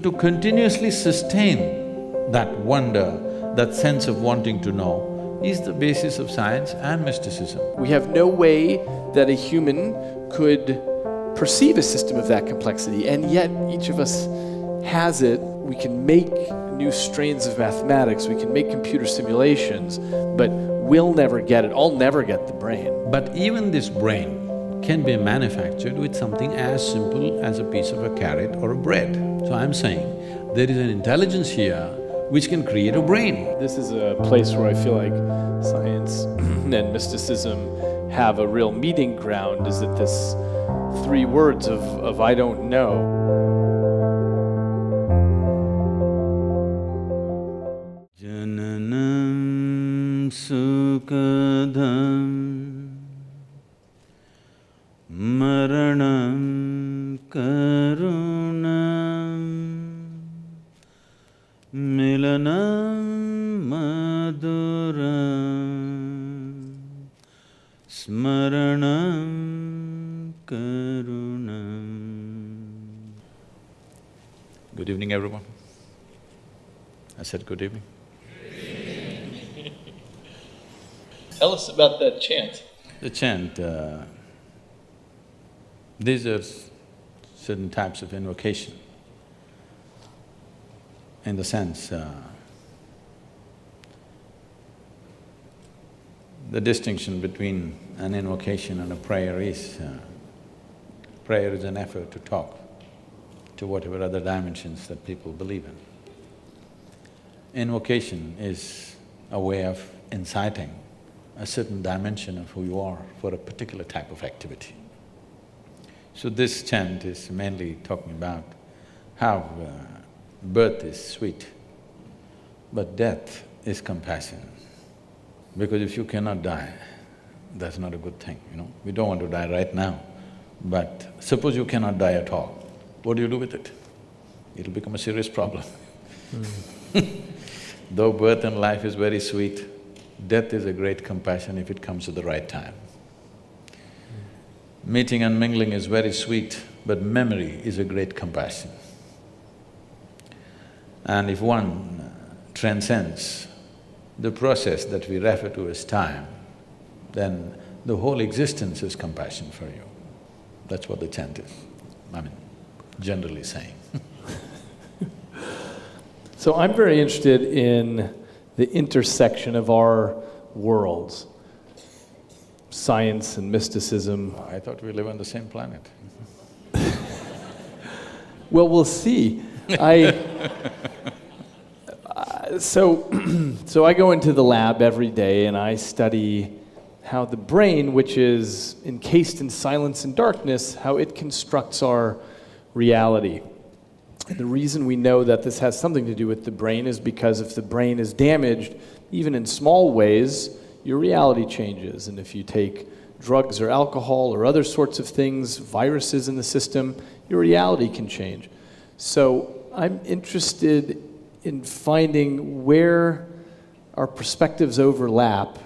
To continuously sustain that wonder, that sense of wanting to know, is the basis of science and mysticism. We have no way that a human could perceive a system of that complexity, and yet each of us has it. We can make new strains of mathematics, we can make computer simulations, but we'll never get it. I'll never get the brain. But even this brain can be manufactured with something as simple as a piece of a carrot or a bread. So I'm saying, there is an intelligence here which can create a brain. This is a place where I feel like science and mysticism have a real meeting ground, is that this three words of I don't know. Jananam sukadham maranam karunam milanam maduram smaranam karunam. Good evening, everyone. I said good evening. Tell us about that chant. The chant, these are certain types of invocation. In the sense, the distinction between an invocation and a prayer is, prayer is an effort to talk to whatever other dimensions that people believe in. Invocation is a way of inciting a certain dimension of who you are for a particular type of activity. So this chant is mainly talking about how birth is sweet, but death is compassion. Because if you cannot die, that's not a good thing, you know. We don't want to die right now, but suppose you cannot die at all, what do you do with it? It'll become a serious problem. Though birth and life is very sweet, death is a great compassion if it comes at the right time. Meeting and mingling is very sweet, but memory is a great compassion. And if one transcends the process that we refer to as time, then the whole existence is compassion for you. That's what the chant is, I mean, generally saying. So I'm very interested in the intersection of our worlds, science and mysticism. I thought we live on the same planet. Well, we'll see. So I go into the lab every day and I study how the brain, which is encased in silence and darkness, how it constructs our reality. And the reason we know that this has something to do with the brain is because if the brain is damaged, even in small ways, your reality changes. And if you take drugs or alcohol or other sorts of things, viruses in the system, your reality can change. So I'm interested in finding where our perspectives overlap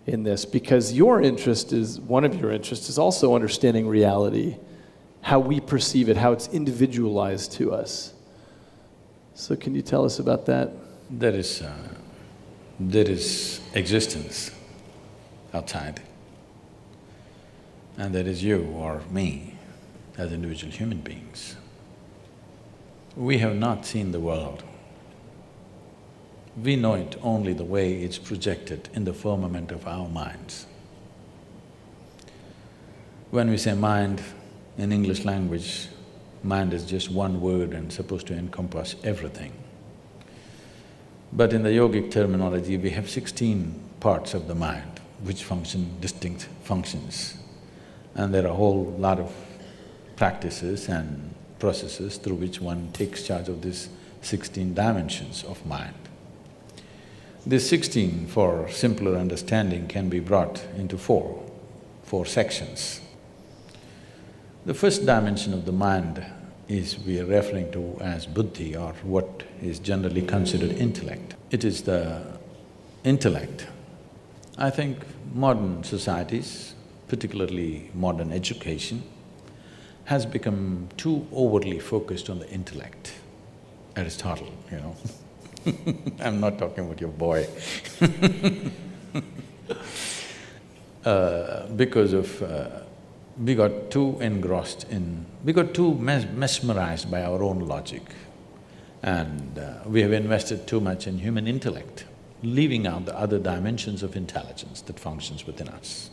in this, because your interest is, one of your interests is also understanding reality, how we perceive it, how it's individualized to us. So can you tell us about that? There is existence outside, and there is you or me as individual human beings. We have not seen the world. We know it only the way it's projected in the firmament of our minds. When we say mind, in English language, mind is just one word and supposed to encompass everything. But in the yogic terminology, we have 16 parts of the mind which function distinct functions. And there are a whole lot of practices and processes through which one takes charge of these 16 dimensions of mind. These 16, for simpler understanding, can be brought into four sections. The first dimension of the mind is we are referring to as buddhi, or what is generally considered intellect. It is the intellect. I think modern societies, particularly modern education, has become too overly focused on the intellect. Aristotle, you know. I'm not talking about your boy. Because of… we got too engrossed in… we got too mesmerized by our own logic, and we have invested too much in human intellect, leaving out the other dimensions of intelligence that functions within us.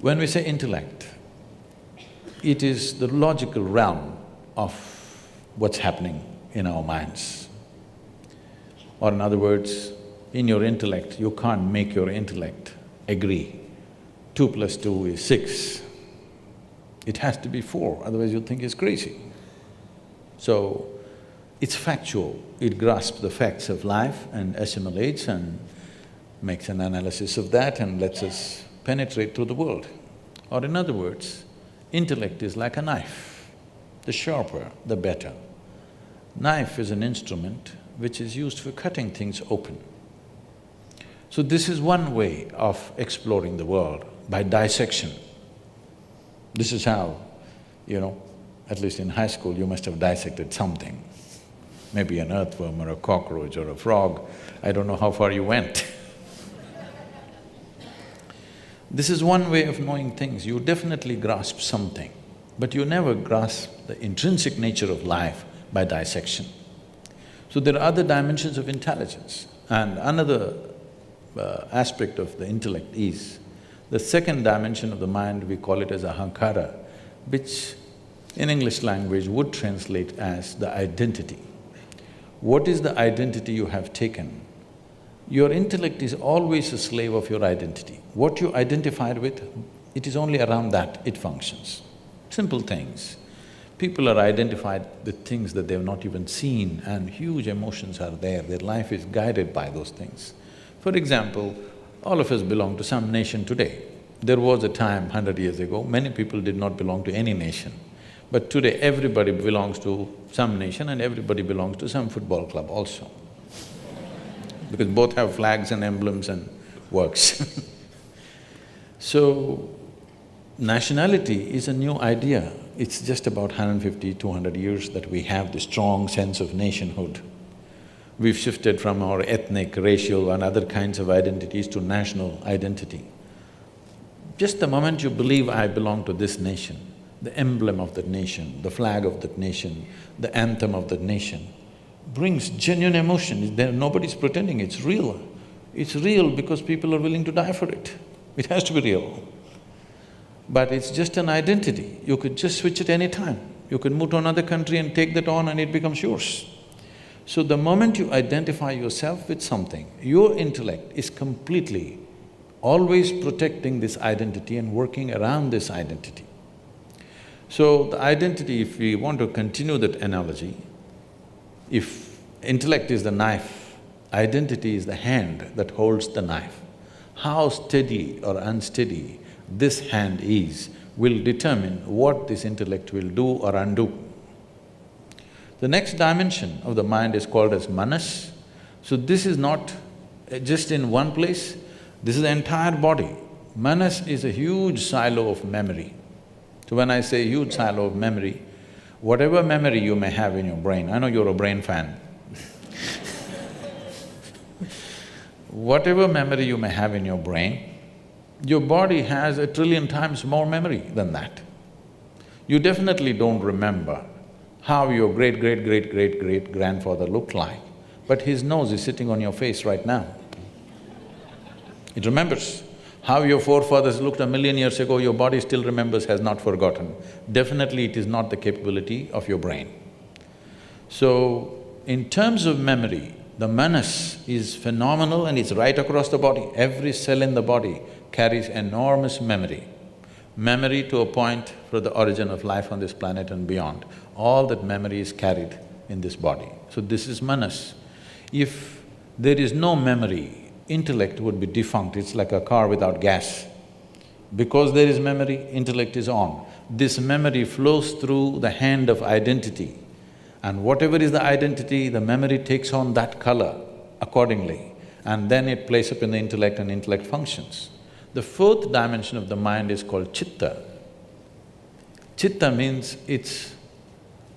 When we say intellect, it is the logical realm of what's happening in our minds. Or in other words, in your intellect, you can't make your intellect agree 2 + 2 is 6. It has to be 4, otherwise you'll think it's crazy. So, it's factual, it grasps the facts of life and assimilates and makes an analysis of that and lets us penetrate through the world. Or in other words, intellect is like a knife. The sharper, the better. Knife is an instrument which is used for cutting things open. So this is one way of exploring the world, by dissection. This is how, you know, at least in high school you must have dissected something. Maybe an earthworm or a cockroach or a frog, I don't know how far you went. This is one way of knowing things, you definitely grasp something, but you never grasp the intrinsic nature of life by dissection. So there are other dimensions of intelligence, and another aspect of the intellect is the second dimension of the mind, we call it as ahankara, which in English language would translate as the identity. What is the identity you have taken? Your intellect is always a slave of your identity. What you identified with, it is only around that it functions. Simple things. People are identified with things that they've not even seen, and huge emotions are there, their life is guided by those things. For example, all of us belong to some nation today. There was a time 100 years ago, many people did not belong to any nation. But today everybody belongs to some nation and everybody belongs to some football club also. Because both have flags and emblems and works. So, nationality is a new idea. It's just about 150, 200 years that we have this strong sense of nationhood. We've shifted from our ethnic, racial and other kinds of identities to national identity. Just the moment you believe, I belong to this nation, the emblem of that nation, the flag of that nation, the anthem of that nation, brings genuine emotion. Nobody's pretending, it's real. It's real because people are willing to die for it. It has to be real. But it's just an identity, you could just switch it any time. You could move to another country and take that on and it becomes yours. So the moment you identify yourself with something, your intellect is completely always protecting this identity and working around this identity. So the identity, if we want to continue that analogy, if intellect is the knife, identity is the hand that holds the knife. How steady or unsteady this hand is will determine what this intellect will do or undo. The next dimension of the mind is called as manas. So this is not just in one place, this is the entire body. Manas is a huge silo of memory. So when I say huge silo of memory, whatever memory you may have in your brain, I know you're a brain fan. Whatever memory you may have in your brain, your body has 1 trillion times more memory than that. You definitely don't remember how your great-great-great-great-great-grandfather looked like, but his nose is sitting on your face right now. It remembers. How your forefathers looked 1,000,000 years ago, your body still remembers, has not forgotten. Definitely it is not the capability of your brain. So, in terms of memory, the manas is phenomenal and it's right across the body. Every cell in the body carries enormous memory. Memory to a point for the origin of life on this planet and beyond. All that memory is carried in this body. So this is manas. If there is no memory, intellect would be defunct, it's like a car without gas. Because there is memory, intellect is on. This memory flows through the hand of identity, and whatever is the identity, the memory takes on that color accordingly, and then it plays up in the intellect and intellect functions. The fourth dimension of the mind is called chitta. Chitta means it's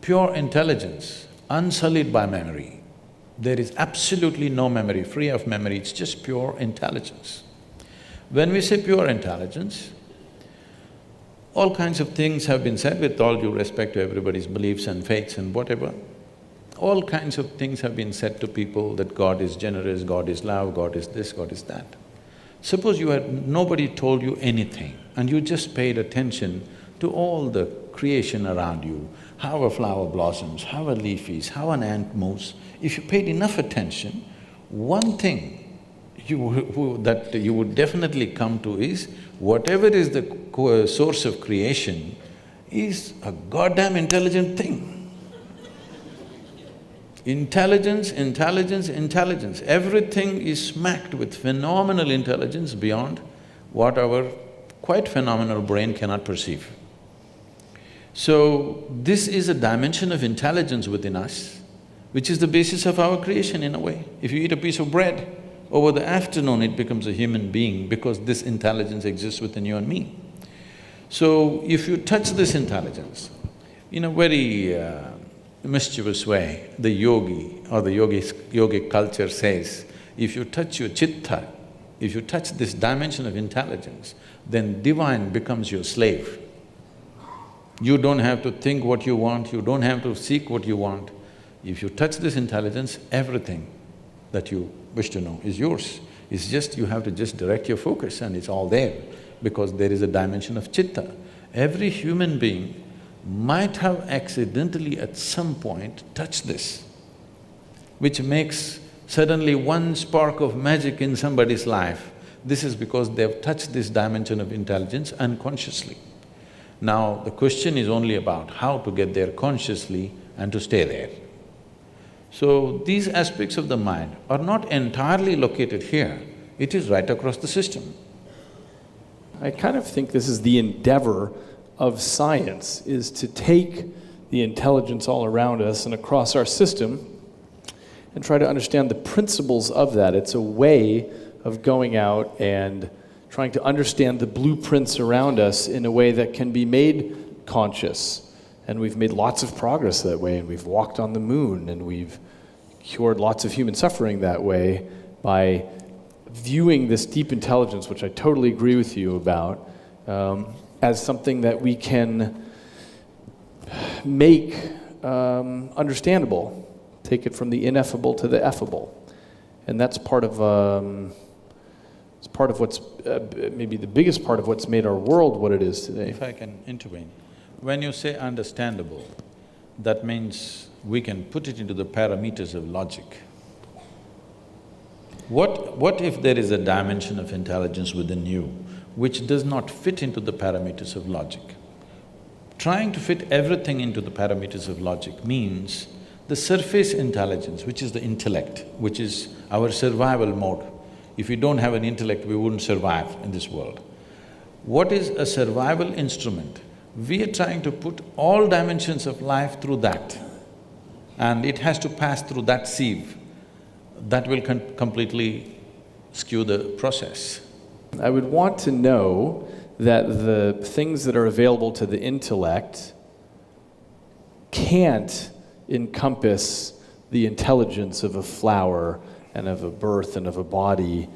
pure intelligence, unsullied by memory. There is absolutely no memory, free of memory, it's just pure intelligence. When we say pure intelligence, all kinds of things have been said with all due respect to everybody's beliefs and faiths and whatever. All kinds of things have been said to people that God is generous, God is love, God is this, God is that. Suppose nobody told you anything and you just paid attention to all the creation around you, how a flower blossoms, how a leaf is, how an ant moves. If you paid enough attention, one thing that you would definitely come to is, whatever is the source of creation is a goddamn intelligent thing. Intelligence, intelligence, intelligence. Everything is smacked with phenomenal intelligence beyond what our quite phenomenal brain cannot perceive. So, this is a dimension of intelligence within us, which is the basis of our creation in a way. If you eat a piece of bread, over the afternoon it becomes a human being because this intelligence exists within you and me. So, if you touch this intelligence in a very mischievous way, the yogi or the yogic culture says, if you touch your chitta, if you touch this dimension of intelligence, then divine becomes your slave. You don't have to think what you want, you don't have to seek what you want. If you touch this intelligence, everything that you wish to know is yours. It's just you have to just direct your focus and it's all there because there is a dimension of chitta. Every human being might have accidentally at some point touched this, which makes suddenly one spark of magic in somebody's life. This is because they've touched this dimension of intelligence unconsciously. Now, the question is only about how to get there consciously and to stay there. So, these aspects of the mind are not entirely located here, it is right across the system. I kind of think this is the endeavor of science, is to take the intelligence all around us and across our system and try to understand the principles of that. It's a way of going out and trying to understand the blueprints around us in a way that can be made conscious. And we've made lots of progress that way, and we've walked on the moon, and we've cured lots of human suffering that way by viewing this deep intelligence, which I totally agree with you about, as something that we can make understandable, take it from the ineffable to the effable. And that's part of it's part of what's maybe the biggest part of what's made our world what it is today. If I can intervene, when you say understandable, that means we can put it into the parameters of logic. What if there is a dimension of intelligence within you which does not fit into the parameters of logic? Trying to fit everything into the parameters of logic means the surface intelligence, which is the intellect, which is our survival mode. If we don't have an intellect, we wouldn't survive in this world. What is a survival instrument? We are trying to put all dimensions of life through that, and it has to pass through that sieve. That will completely skew the process. I would want to know that the things that are available to the intellect can't encompass the intelligence of a flower and of a birth and of a body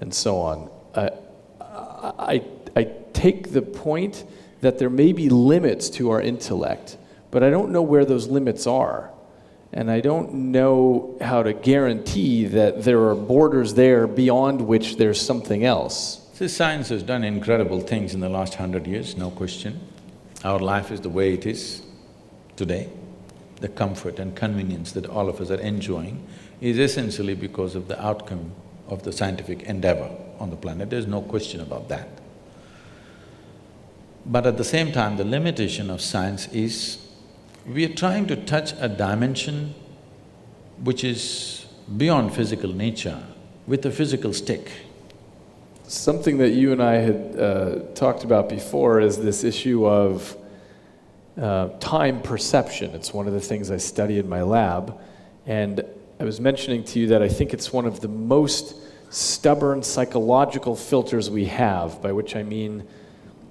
and so on. I take the point that there may be limits to our intellect, but I don't know where those limits are. And I don't know how to guarantee that there are borders there beyond which there's something else. See, science has done incredible things in the last 100 years, no question. Our life is the way it is today. The comfort and convenience that all of us are enjoying is essentially because of the outcome of the scientific endeavor on the planet. There's no question about that. But at the same time, the limitation of science is we are trying to touch a dimension which is beyond physical nature with a physical stick. Something that you and I had talked about before is this issue of time perception. It's one of the things I study in my lab, and I was mentioning to you that I think it's one of the most stubborn psychological filters we have, by which I mean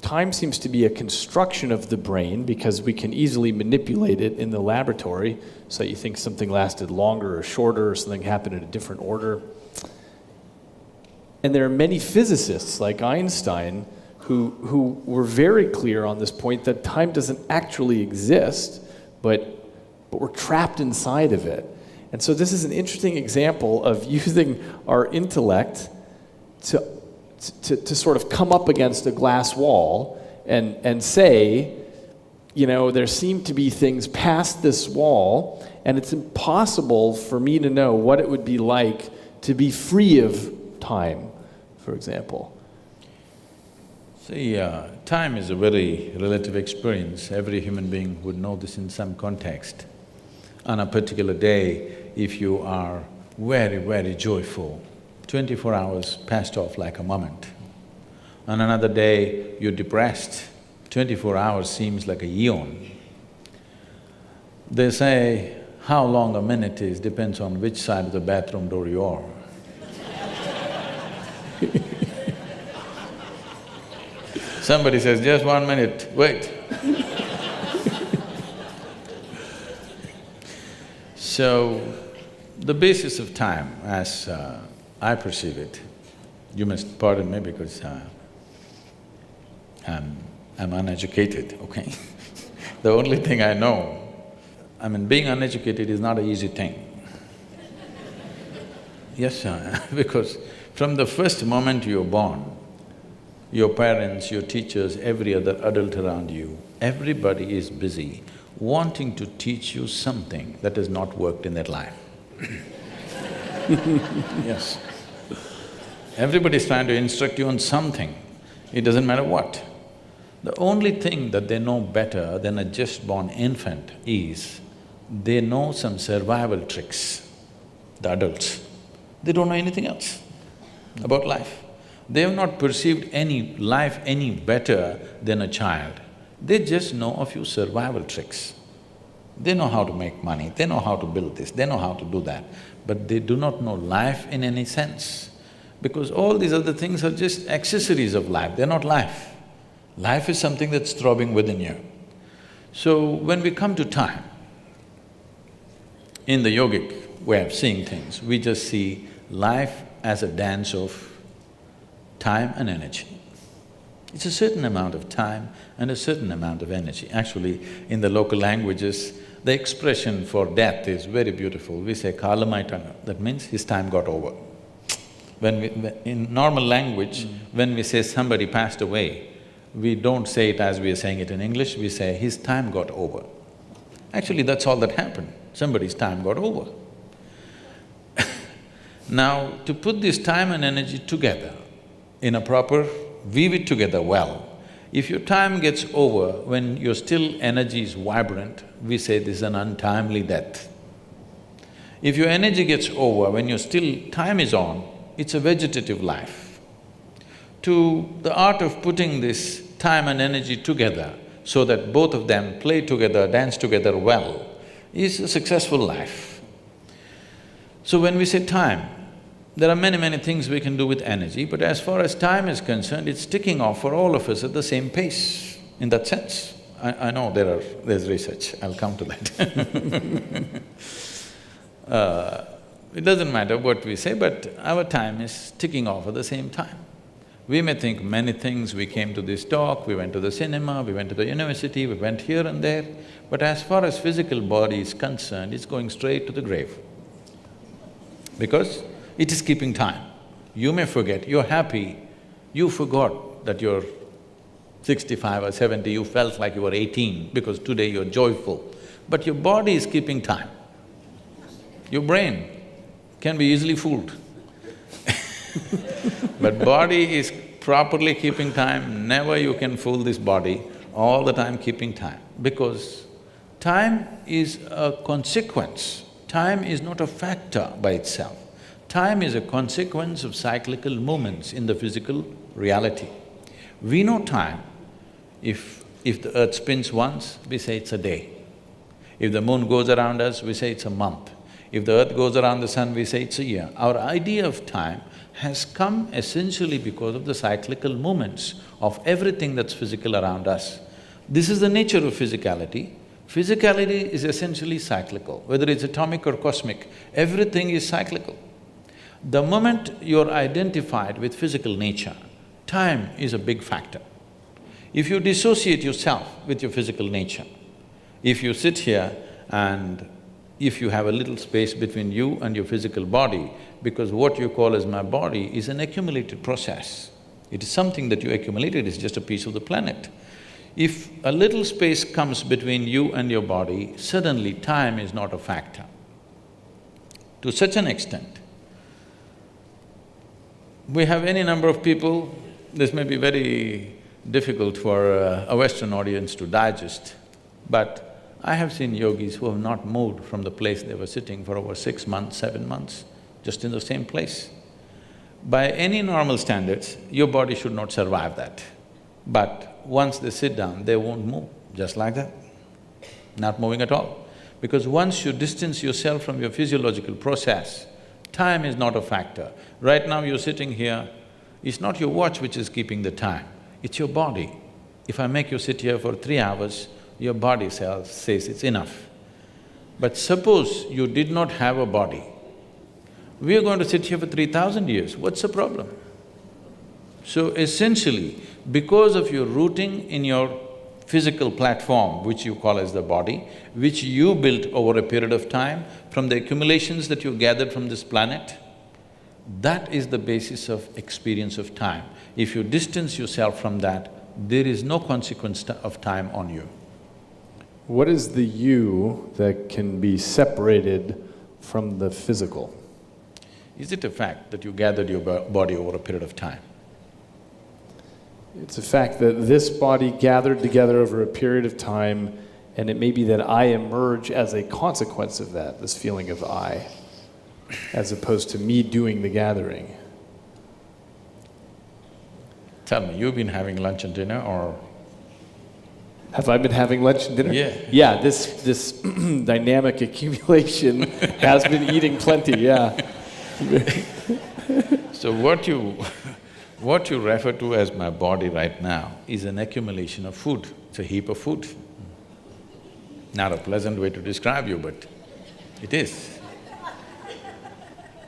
time seems to be a construction of the brain because we can easily manipulate it in the laboratory so that you think something lasted longer or shorter or something happened in a different order. And there are many physicists like Einstein who were very clear on this point that time doesn't actually exist, but we're trapped inside of it. And so this is an interesting example of using our intellect to sort of come up against a glass wall and say, you know, there seem to be things past this wall, and it's impossible for me to know what it would be like to be free of time, for example. See, time is a very relative experience. Every human being would know this in some context. On a particular day, if you are very, very joyful, 24 hours passed off like a moment. On another day, you're depressed, 24 hours seems like a eon. They say how long a minute is depends on which side of the bathroom door you are. Somebody says, just 1 minute, wait. So, the basis of time, as I perceive it, you must pardon me because I'm uneducated, okay? The only thing I know, I mean, being uneducated is not an easy thing. Yes, because from the first moment you're born, your parents, your teachers, every other adult around you, everybody is busy wanting to teach you something that has not worked in their life. Yes. Everybody's trying to instruct you on something, it doesn't matter what. The only thing that they know better than a just-born infant is they know some survival tricks, the adults. They don't know anything else about life. They have not perceived any life any better than a child. They just know a few survival tricks. They know how to make money, they know how to build this, they know how to do that, but they do not know life in any sense. Because all these other things are just accessories of life, they're not life. Life is something that's throbbing within you. So when we come to time, in the yogic way of seeing things, we just see life as a dance of time and energy. It's a certain amount of time and a certain amount of energy. Actually, in the local languages, the expression for death is very beautiful. We say kalamaitanga, that means his time got over. In normal language, when we say somebody passed away, we don't say it as we are saying it in English, we say his time got over. Actually, that's all that happened, somebody's time got over. Now, to put this time and energy together in a proper, weave it together well. If your time gets over when your still energy is vibrant, we say this is an untimely death. If your energy gets over when your still time is on, it's a vegetative life. To the art of putting this time and energy together so that both of them play together, dance together well, is a successful life. So when we say time, there are many, many things we can do with energy, but as far as time is concerned, it's ticking off for all of us at the same pace, in that sense. I know there's research, I'll come to that. It doesn't matter what we say, but our time is ticking off at the same time. We may think many things, we came to this talk, we went to the cinema, we went to the university, we went here and there, but as far as physical body is concerned, it's going straight to the grave. Because it is keeping time. You may forget, you're happy, you forgot that you're 65 or 70, you felt like you were 18 because today you're joyful. But your body is keeping time. Your brain can be easily fooled. But body is properly keeping time, never you can fool this body, all the time keeping time. Because time is a consequence, time is not a factor by itself. Time is a consequence of cyclical movements in the physical reality. We know time. If the earth spins once, we say it's a day. If the moon goes around us, we say it's a month. If the earth goes around the sun, we say it's a year. Our idea of time has come essentially because of the cyclical movements of everything that's physical around us. This is the nature of physicality. Physicality is essentially cyclical, whether it's atomic or cosmic, everything is cyclical. The moment you're identified with physical nature, time is a big factor. If you dissociate yourself with your physical nature, if you sit here and if you have a little space between you and your physical body, because what you call as my body is an accumulated process. It is something that you accumulated, it's just a piece of the planet. If a little space comes between you and your body, suddenly time is not a factor. To such an extent, we have any number of people, this may be very difficult for a Western audience to digest, but I have seen yogis who have not moved from the place they were sitting for over 6 months, 7 months, just in the same place. By any normal standards, your body should not survive that. But once they sit down, they won't move, just like that, not moving at all. Because once you distance yourself from your physiological process, time is not a factor. Right now you're sitting here, it's not your watch which is keeping the time, it's your body. If I make you sit here for 3 hours, your body says it's enough. But suppose you did not have a body, we are going to sit here for 3,000 years, what's the problem? So essentially, because of your rooting in your physical platform, which you call as the body, which you built over a period of time, from the accumulations that you gathered from this planet, that is the basis of experience of time. If you distance yourself from that, there is no consequence of time on you. What is the you that can be separated from the physical? Is it a fact that you gathered your body over a period of time? It's a fact that this body gathered together over a period of time, and it may be that I emerge as a consequence of that, this feeling of I, as opposed to me doing the gathering. Tell me, you've been having lunch and dinner or… Have I been having lunch and dinner? Yeah. Yeah, this dynamic accumulation has been eating plenty, yeah. So what you refer to as my body right now is an accumulation of food, it's a heap of food. Not a pleasant way to describe you, but it is.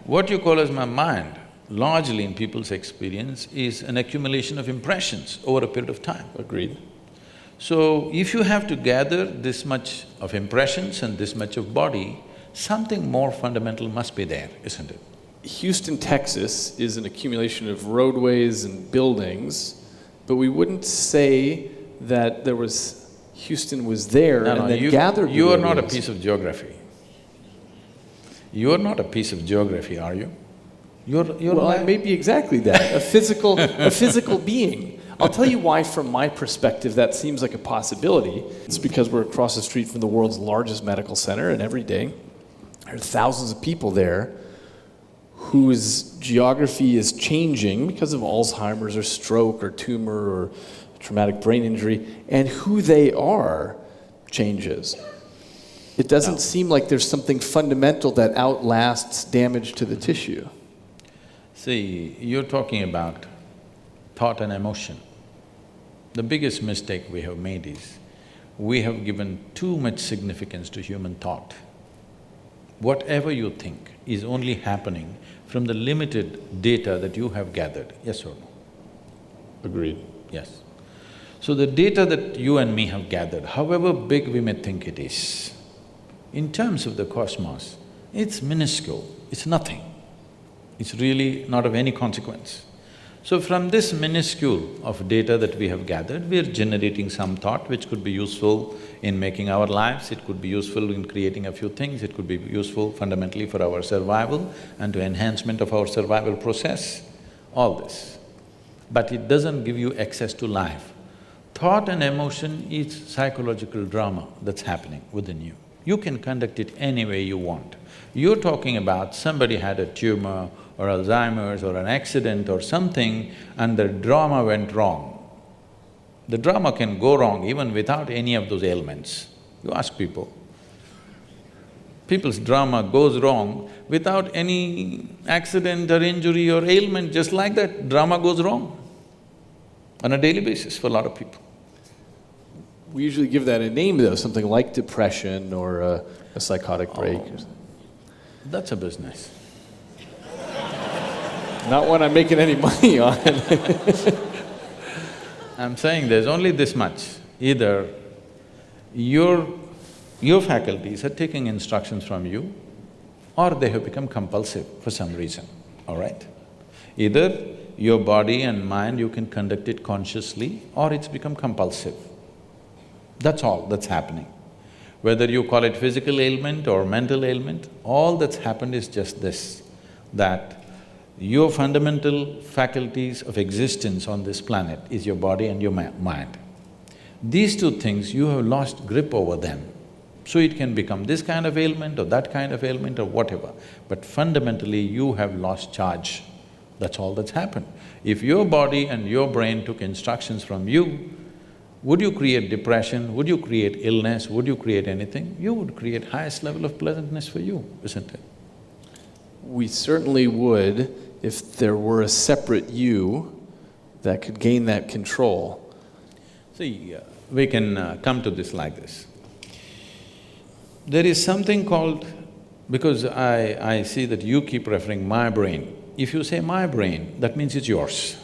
What you call as my mind, largely in people's experience, is an accumulation of impressions over a period of time. Agreed. So, if you have to gather this much of impressions and this much of body, something more fundamental must be there, isn't it? Houston, Texas is an accumulation of roadways and buildings, but we wouldn't say that Houston was there and then gathered the You are not a roadways. piece of geography. You are not a piece of geography, are you? You're Well, I may be exactly that, a physical being. I'll tell you why, from my perspective, that seems like a possibility. It's because we're across the street from the world's largest medical center, and every day there are thousands of people there whose geography is changing because of Alzheimer's or stroke or tumor or traumatic brain injury, and who they are changes. It doesn't seem like there's something fundamental that outlasts damage to the tissue. See, you're talking about thought and emotion. The biggest mistake we have made is, we have given too much significance to human thought. Whatever you think is only happening from the limited data that you have gathered, yes or no? Agreed. Yes. So the data that you and me have gathered, however big we may think it is, in terms of the cosmos, it's minuscule, it's nothing. It's really not of any consequence. So from this minuscule of data that we have gathered, we are generating some thought which could be useful in making our lives, it could be useful in creating a few things, it could be useful fundamentally for our survival and to enhancement of our survival process, all this. But it doesn't give you access to life. Thought and emotion is psychological drama that's happening within you. You can conduct it any way you want. You're talking about somebody had a tumor or Alzheimer's or an accident or something and the drama went wrong. The drama can go wrong even without any of those ailments. You ask people. people's drama goes wrong without any accident or injury or ailment, just like that, drama goes wrong on a daily basis for a lot of people. We usually give that a name though, something like depression or a psychotic break. Or something. That's a business. Not one I'm making any money on. I'm saying there's only this much. Either your faculties are taking instructions from you or they have become compulsive for some reason, all right? Either your body and mind, you can conduct it consciously or it's become compulsive. That's all that's happening. Whether you call it physical ailment or mental ailment, all that's happened is just this, that your fundamental faculties of existence on this planet is your body and your mind. These two things, you have lost grip over them. So it can become this kind of ailment or that kind of ailment or whatever, but fundamentally you have lost charge. That's all that's happened. If your body and your brain took instructions from you, would you create depression? Would you create illness? Would you create anything? You would create highest level of pleasantness for you, isn't it? We certainly would if there were a separate you that could gain that control. See, we can come to this like this. There is something called… because I see that you keep referring my brain. If you say my brain, that means it's yours.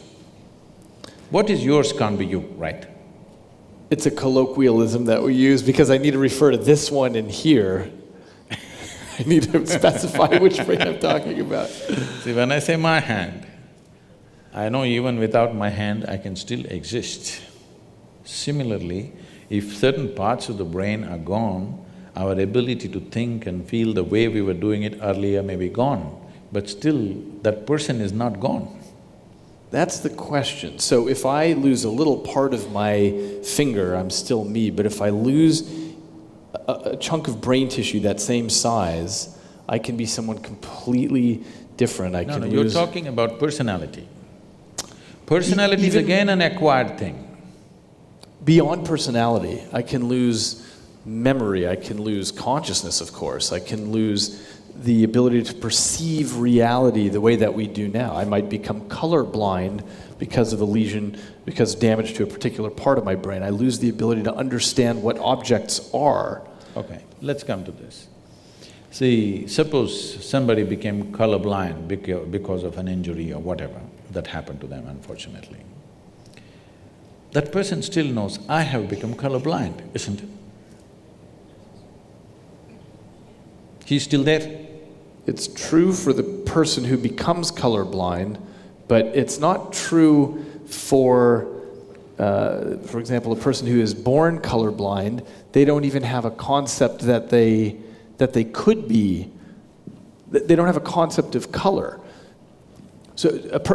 What is yours can't be you, right? It's a colloquialism that we use because I need to refer to this one in here. I need to specify which brain I'm talking about. See, when I say my hand, I know even without my hand I can still exist. Similarly, if certain parts of the brain are gone, our ability to think and feel the way we were doing it earlier may be gone, but still that person is not gone. That's the question. So if I lose a little part of my finger, I'm still me, but if I lose a chunk of brain tissue that same size, I can be someone completely different. No, you're talking about personality. Personality is again an acquired thing. Beyond personality, I can lose memory, I can lose consciousness, of course, I can lose the ability to perceive reality the way that we do now. I might become colorblind because of a lesion, because of damage to a particular part of my brain. I lose the ability to understand what objects are. Okay, let's come to this. See, suppose somebody became colorblind because of an injury or whatever that happened to them, unfortunately. That person still knows, I have become colorblind, isn't it? He's still there. It's true for the person who becomes colorblind, but it's not true for example, a person who is born colorblind. They don't even have a concept that they could be. They don't have a concept of color. So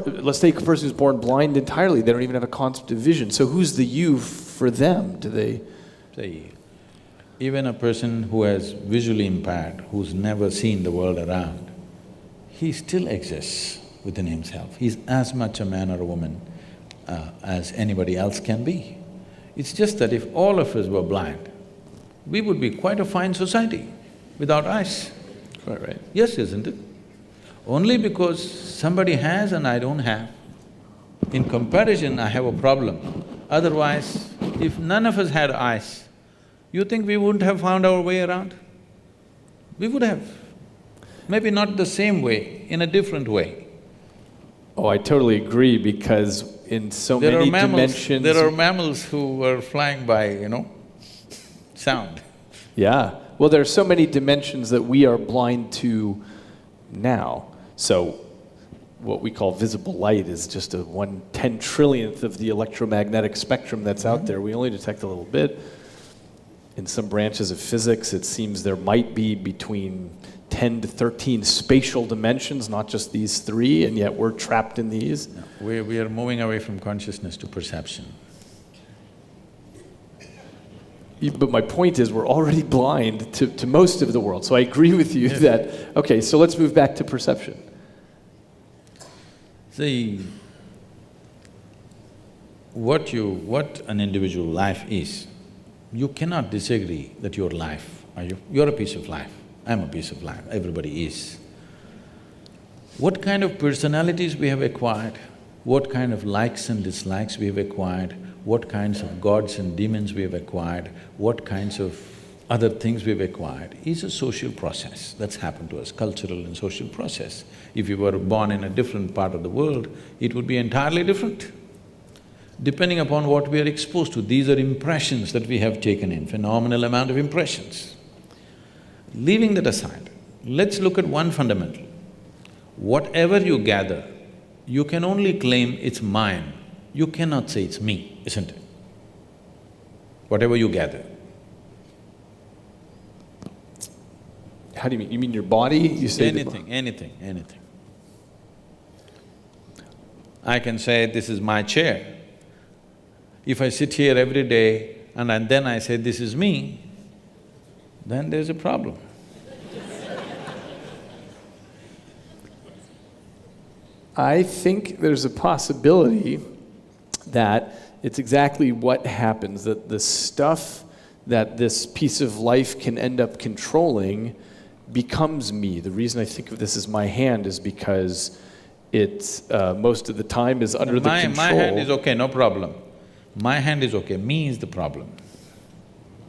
let's take a person who's born blind entirely. They don't even have a concept of vision. So who's the you for them? Do they… See, even a person who has visually impaired, who's never seen the world around, he still exists within himself. He's as much a man or a woman as anybody else can be. It's just that if all of us were blind, we would be quite a fine society without eyes. Quite right. Yes, isn't it? Only because somebody has and I don't have. In comparison, I have a problem. Otherwise, if none of us had eyes, you think we wouldn't have found our way around? We would have. Maybe not the same way, in a different way. Oh, I totally agree, because in so many dimensions… There are mammals who are flying by, sound. Yeah. Well, there are so many dimensions that we are blind to now. So what we call visible light is just a 1/10 trillionth of the electromagnetic spectrum that's out there. We only detect a little bit. In some branches of physics, it seems there might be between 10 to 13 spatial dimensions, not just these three, and yet we're trapped in these. No, we are moving away from consciousness to perception. But my point is, we're already blind to most of the world. So I agree with you that, okay, so let's move back to perception. See, what an individual life is, you cannot disagree that you're life, are you? You're a piece of life. I'm a piece of life, everybody is. What kind of personalities we have acquired, what kind of likes and dislikes we have acquired, what kinds of gods and demons we have acquired, what kinds of other things we've acquired is a social process that's happened to us, cultural and social process. If you were born in a different part of the world, it would be entirely different. Depending upon what we are exposed to, these are impressions that we have taken in, phenomenal amount of impressions. Leaving that aside, let's look at one fundamental. Whatever you gather, you can only claim it's mine. You cannot say it's me, isn't it? Whatever you gather. How do you mean? You mean your body? You say anything. I can say, this is my chair. If I sit here every day and then I say, this is me, then there's a problem. I think there's a possibility that it's exactly what happens, that the stuff that this piece of life can end up controlling becomes me. The reason I think of this as my hand is because it, most of the time, is under the control. My hand is okay, no problem. My hand is okay, me is the problem.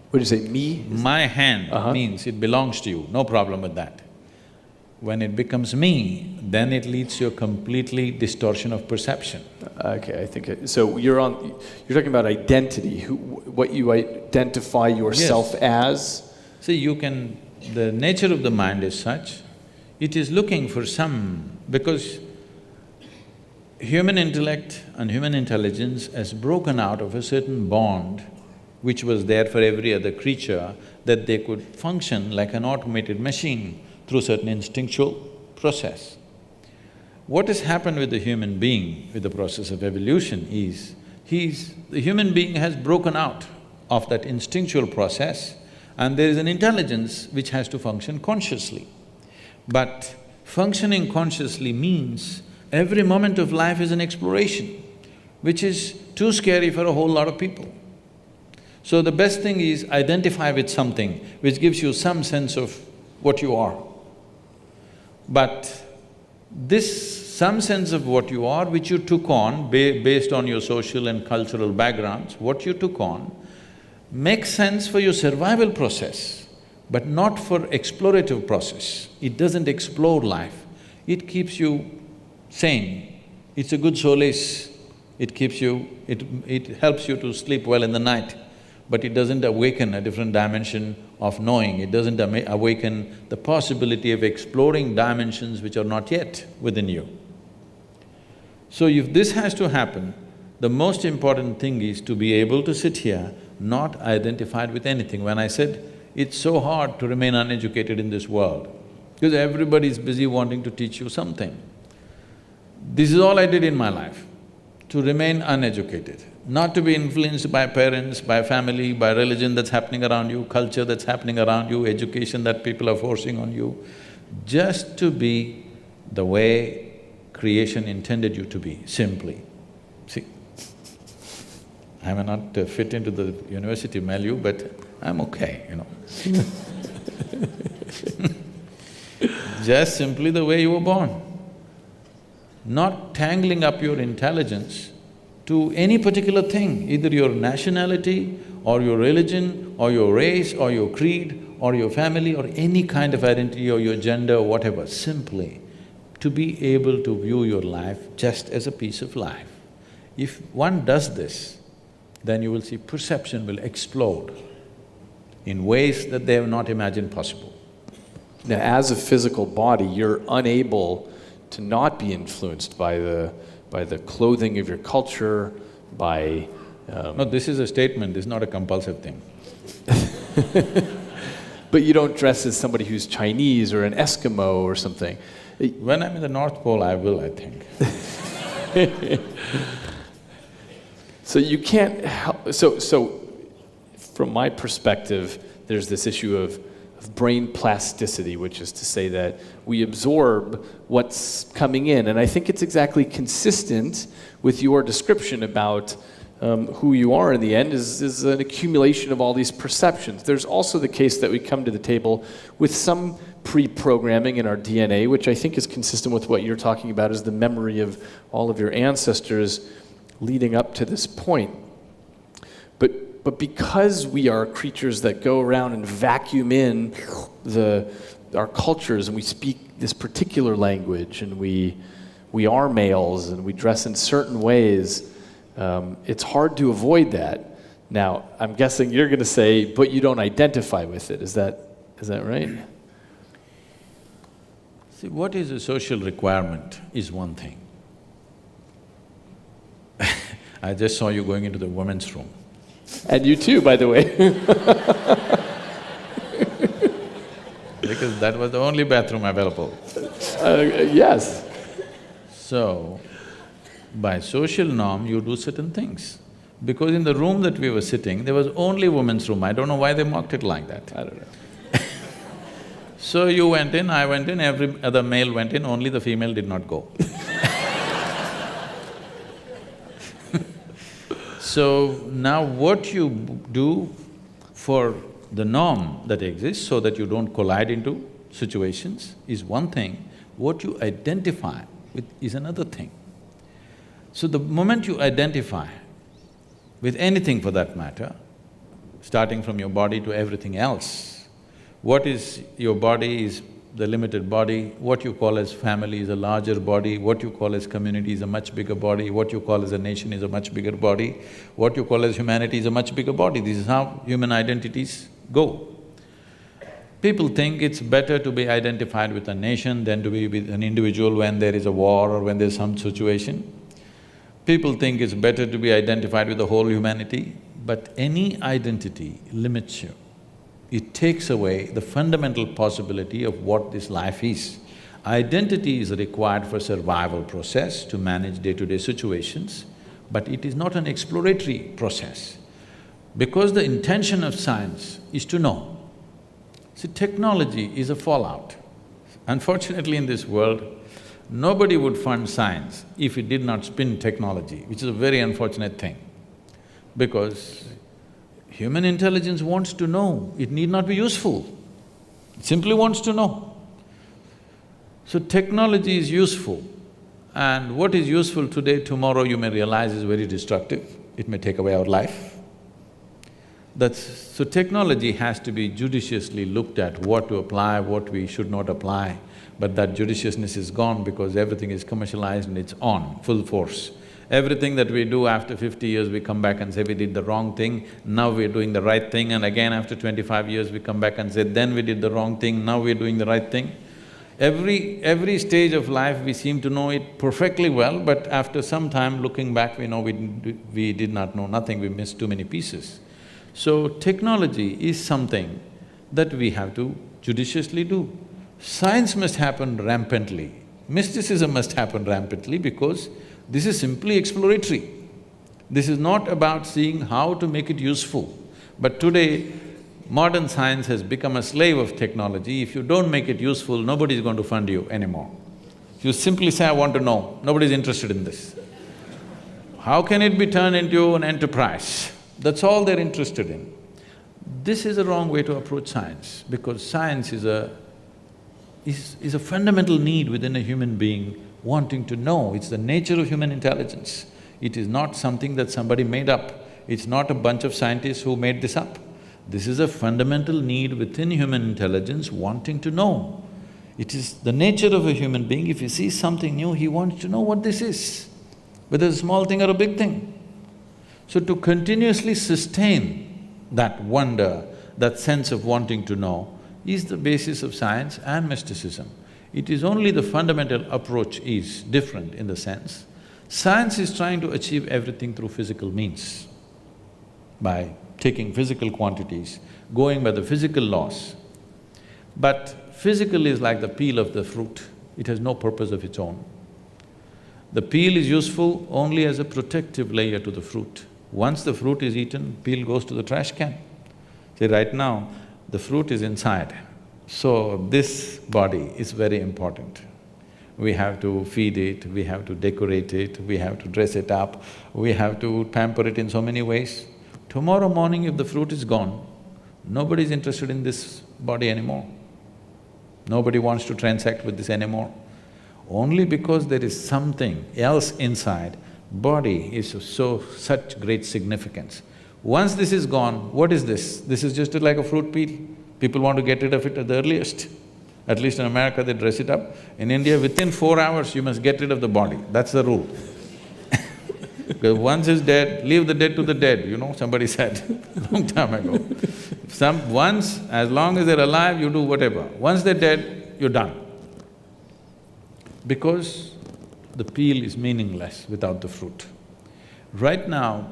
What did you say, me? My hand means it belongs to you, no problem with that. When it becomes me, then it leads to a completely distortion of perception. Okay, I think… So you're talking about identity, what you identify yourself as? See, the nature of the mind is such, it is looking for because human intellect and human intelligence has broken out of a certain bond which was there for every other creature, that they could function like an automated machine through certain instinctual process. What has happened with the human being, with the process of evolution is, the human being has broken out of that instinctual process and there is an intelligence which has to function consciously. But functioning consciously means every moment of life is an exploration, which is too scary for a whole lot of people. So the best thing is identify with something which gives you some sense of what you are. But this some sense of what you are, which you took on based on your social and cultural backgrounds, what you took on, makes sense for your survival process, but not for explorative process. It doesn't explore life, it keeps you sane, it's a good solace, it helps you to sleep well in the night, but it doesn't awaken a different dimension of knowing, it doesn't awaken the possibility of exploring dimensions which are not yet within you. So if this has to happen, the most important thing is to be able to sit here not identified with anything. When I said, it's so hard to remain uneducated in this world, because everybody is busy wanting to teach you something. This is all I did in my life, to remain uneducated, not to be influenced by parents, by family, by religion that's happening around you, culture that's happening around you, education that people are forcing on you, just to be the way creation intended you to be, simply. See, I may not fit into the university milieu, but I'm okay, you know. Just simply the way you were born. Not tangling up your intelligence to any particular thing, either your nationality or your religion or your race or your creed or your family or any kind of identity or your gender or whatever, simply to be able to view your life just as a piece of life. If one does this, then you will see perception will explode in ways that they have not imagined possible. Now, as a physical body, you're unable to not be influenced by the clothing of your culture, by… No, this is a statement, this is not a compulsive thing. But you don't dress as somebody who's Chinese or an Eskimo or something. When I'm in the North Pole, I will, I think. So you can't help… So from my perspective, there's this issue of brain plasticity, which is to say that we absorb what's coming in. And I think it's exactly consistent with your description about who you are in the end is an accumulation of all these perceptions. There's also the case that we come to the table with some pre-programming in our DNA, which I think is consistent with what you're talking about, is the memory of all of your ancestors leading up to this point. But because we are creatures that go around and vacuum in our cultures, and we speak this particular language, and we are males, and we dress in certain ways, it's hard to avoid that. Now, I'm guessing you're going to say, but you don't identify with it. Is that right? See, what is a social requirement is one thing. I just saw you going into the women's room. And you too, by the way. Because that was the only bathroom available. Yes. So, by social norm, you do certain things. Because in the room that we were sitting, there was only women's room. I don't know why they marked it like that. I don't know. So you went in, I went in, every other male went in, only the female did not go. So now what you do for the norm that exists so that you don't collide into situations is one thing. What you identify with is another thing. So the moment you identify with anything for that matter, starting from your body to everything else, what is your body is the limited body, what you call as family is a larger body, what you call as community is a much bigger body, what you call as a nation is a much bigger body, what you call as humanity is a much bigger body. This is how human identities go. People think it's better to be identified with a nation than to be with an individual when there is a war or when there's some situation. People think it's better to be identified with the whole humanity, but any identity limits you. It takes away the fundamental possibility of what this life is. Identity is required for survival process to manage day-to-day situations, but it is not an exploratory process. Because the intention of science is to know. See, technology is a fallout. Unfortunately in this world, nobody would fund science if it did not spin technology, which is a very unfortunate thing. Because human intelligence wants to know, it need not be useful, it simply wants to know. So technology is useful, and what is useful today, tomorrow you may realize is very destructive, it may take away our life. So technology has to be judiciously looked at, what to apply, what we should not apply, but that judiciousness is gone because everything is commercialized and it's on, full force. Everything that we do after 50 years, we come back and say we did the wrong thing, now we're doing the right thing, and again after 25 years we come back and say then we did the wrong thing, now we're doing the right thing. Every stage of life we seem to know it perfectly well, but after some time looking back we know we did not know nothing, we missed too many pieces. So technology is something that we have to judiciously do. Science must happen rampantly, mysticism must happen rampantly because this is simply exploratory. This is not about seeing how to make it useful. But today, modern science has become a slave of technology. If you don't make it useful, nobody is going to fund you anymore. If you simply say, I want to know, nobody's interested in this. How can it be turned into an enterprise? That's all they're interested in. This is a wrong way to approach science, because science is a fundamental need within a human being wanting to know. It's the nature of human intelligence. It is not something that somebody made up. It's not a bunch of scientists who made this up. This is a fundamental need within human intelligence wanting to know. It is the nature of a human being, if he sees something new, he wants to know what this is, whether it's a small thing or a big thing. So to continuously sustain that wonder, that sense of wanting to know, is the basis of science and mysticism. It is only the fundamental approach is different in the sense, science is trying to achieve everything through physical means, by taking physical quantities, going by the physical laws. But physical is like the peel of the fruit, it has no purpose of its own. The peel is useful only as a protective layer to the fruit. Once the fruit is eaten, peel goes to the trash can. See, right now, the fruit is inside. So this body is very important. we have to feed it, we have to decorate it, we have to dress it up, we have to pamper it in so many ways. Tomorrow morning if the fruit is gone, nobody's interested in this body anymore. Nobody wants to transact with this anymore. Only because there is something else inside, body is such great significance. Once this is gone, what is this? This is just like a fruit peel. People want to get rid of it at the earliest. At least in America they dress it up. In India, within 4 hours you must get rid of the body, that's the rule. Because once it's dead, leave the dead to the dead, somebody said long time ago. Once, as long as they're alive, you do whatever. Once they're dead, you're done. Because the peel is meaningless without the fruit. Right now,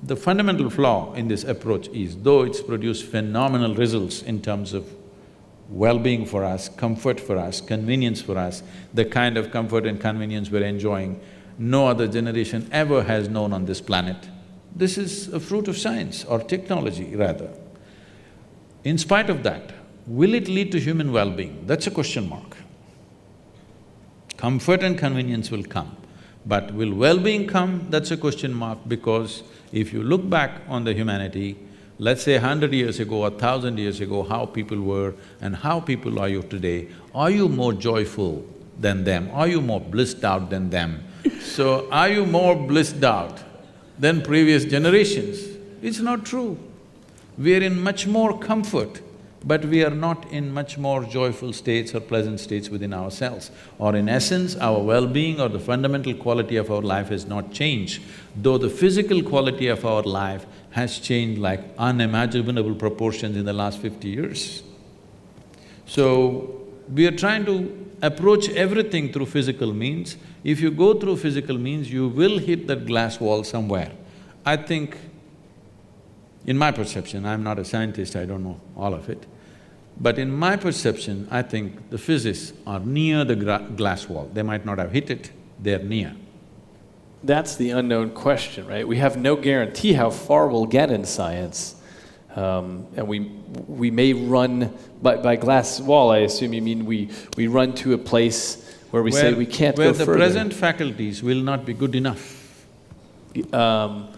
the fundamental flaw in this approach is, though it's produced phenomenal results in terms of well-being for us, comfort for us, convenience for us, the kind of comfort and convenience we're enjoying, no other generation ever has known on this planet. This is a fruit of science or technology rather. In spite of that, will it lead to human well-being? That's a question mark. Comfort and convenience will come, but will well-being come? That's a question mark, because if you look back on the humanity, let's say 100 years ago or 1,000 years ago, how people were and how people are you today, are you more joyful than them? Are you more blissed out than them? So, are you more blissed out than previous generations? It's not true. We are in much more comfort, but we are not in much more joyful states or pleasant states within ourselves. Or in essence, our well-being or the fundamental quality of our life has not changed, though the physical quality of our life has changed like unimaginable proportions in the last 50 years. So, we are trying to approach everything through physical means. If you go through physical means, you will hit that glass wall somewhere. I think, in my perception, I'm not a scientist, I don't know all of it, but in my perception, I think the physicists are near the glass wall. They might not have hit it, they're near. That's the unknown question, right? We have no guarantee how far we'll get in science. And we may run by glass wall, I assume you mean we run to a place where we say we can't go further. Where the present faculties will not be good enough. The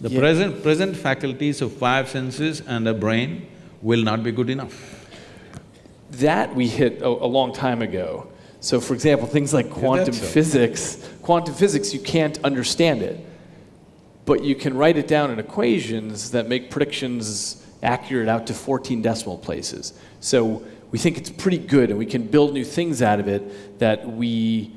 present faculties of 5 senses and a brain will not be good enough. That we hit a long time ago. So for example, things like quantum physics, you can't understand it. But you can write it down in equations that make predictions accurate out to 14 decimal places. So we think it's pretty good and we can build new things out of it, that we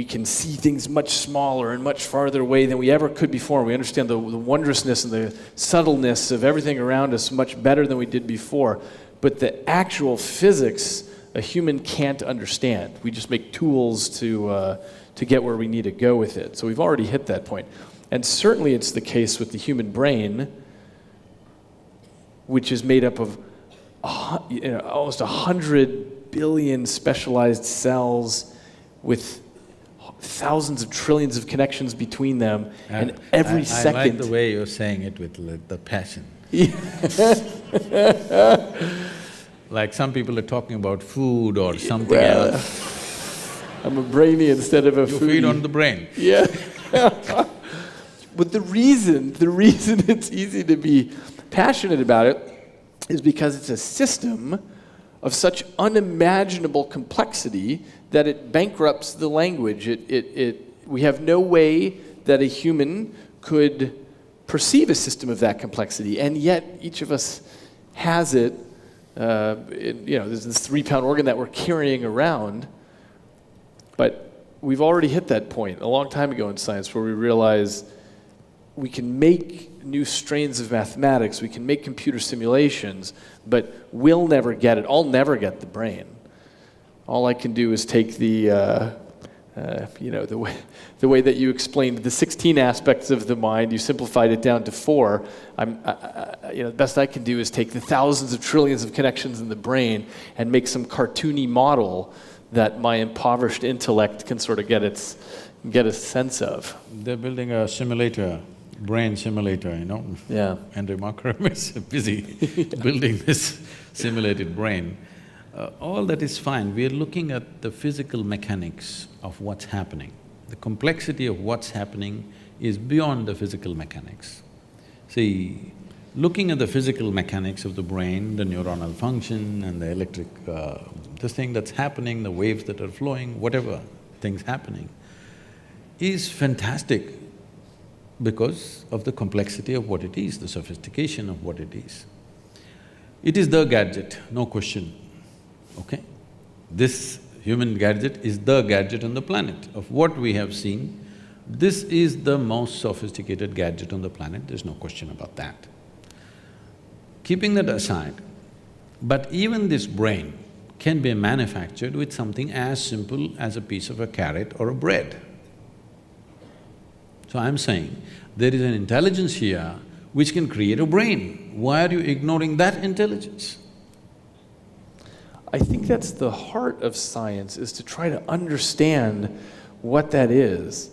can see things much smaller and much farther away than we ever could before. We understand the wondrousness and the subtleness of everything around us much better than we did before. But the actual physics, a human can't understand. We just make tools to get where we need to go with it. So we've already hit that point. And certainly it's the case with the human brain, which is made up of almost 100 billion specialized cells with thousands of trillions of connections between them, and every second… I like the way you're saying it with the passion. Like some people are talking about food or something else. I'm a brainy instead of a foodie. You feed on the brain. Yeah. But the reason it's easy to be passionate about it is because it's a system of such unimaginable complexity that it bankrupts the language. We have no way that a human could perceive a system of that complexity, and yet each of us has it. There's this 3-pound organ that we're carrying around, but we've already hit that point a long time ago in science where we realize we can make new strains of mathematics, we can make computer simulations, but we'll never get it. I'll never get the brain. All I can do is take the way that you explained the 16 aspects of the mind, you simplified it down to 4. The best I can do is take the thousands of trillions of connections in the brain and make some cartoony model that my impoverished intellect can sort of get a sense of. They're building a simulator, brain simulator, Yeah. Andrew Markram is busy building this simulated brain. all that is fine. We are looking at the physical mechanics of what's happening. The complexity of what's happening is beyond the physical mechanics. See, looking at the physical mechanics of the brain, the neuronal function and the electric… this thing that's happening, the waves that are flowing, whatever things happening, is fantastic because of the complexity of what it is, the sophistication of what it is. It is the gadget, no question, okay? This human gadget is the gadget on the planet. Of what we have seen, this is the most sophisticated gadget on the planet, there's no question about that. Keeping that aside, but even this brain can be manufactured with something as simple as a piece of a carrot or a bread. So I'm saying, there is an intelligence here which can create a brain. Why are you ignoring that intelligence? I think that's the heart of science, is to try to understand what that is.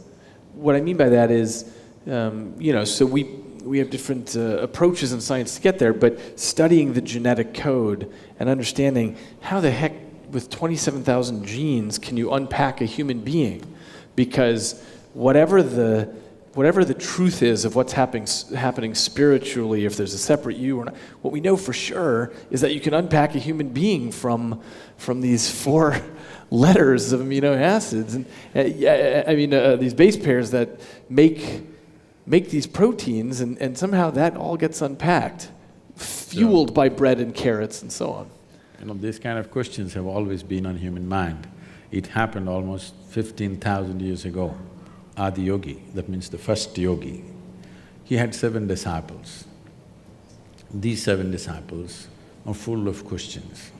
What I mean by that is, so we have different approaches in science to get there, but studying the genetic code and understanding how the heck with 27,000 genes can you unpack a human being? Because whatever the truth is of what's happening spiritually, if there's a separate you or not, what we know for sure is that you can unpack a human being from these 4 letters of amino acids, and these base pairs that make these proteins, and somehow that all gets unpacked, fueled by bread and carrots and so on. These kind of questions have always been on human mind. It happened almost 15,000 years ago. Adi Yogi, that means the first yogi, he had 7 disciples. These 7 disciples are full of questions.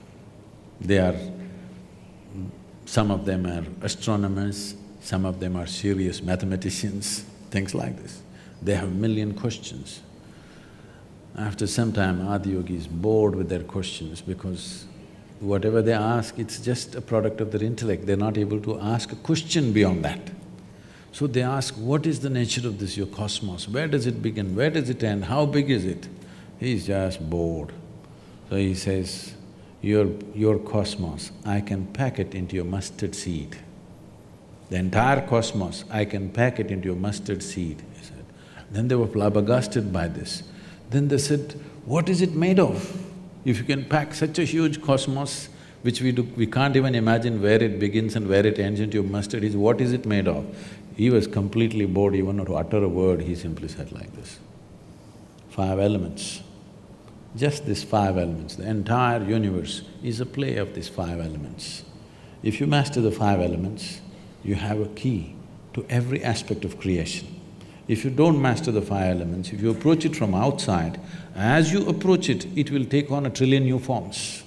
Some of them are astronomers, some of them are serious mathematicians, things like this. They have a million questions. After some time, Adi Yogi is bored with their questions because whatever they ask, it's just a product of their intellect. They're not able to ask a question beyond that. So they ask, what is the nature of this, your cosmos? Where does it begin? Where does it end? How big is it? He's just bored. So he says, your cosmos, I can pack it into your mustard seed. The entire cosmos, I can pack it into your mustard seed, he said. Then they were flabbergasted by this. Then they said, what is it made of? If you can pack such a huge cosmos, which we can't even imagine where it begins and where it ends into your mustard seed, what is it made of? He was completely bored, even to utter a word, he simply said like this. 5 elements. Just these 5 elements, the entire universe is a play of these 5 elements. If you master the 5 elements, you have a key to every aspect of creation. If you don't master the 5 elements, if you approach it from outside, as you approach it, it will take on 1 trillion new forms.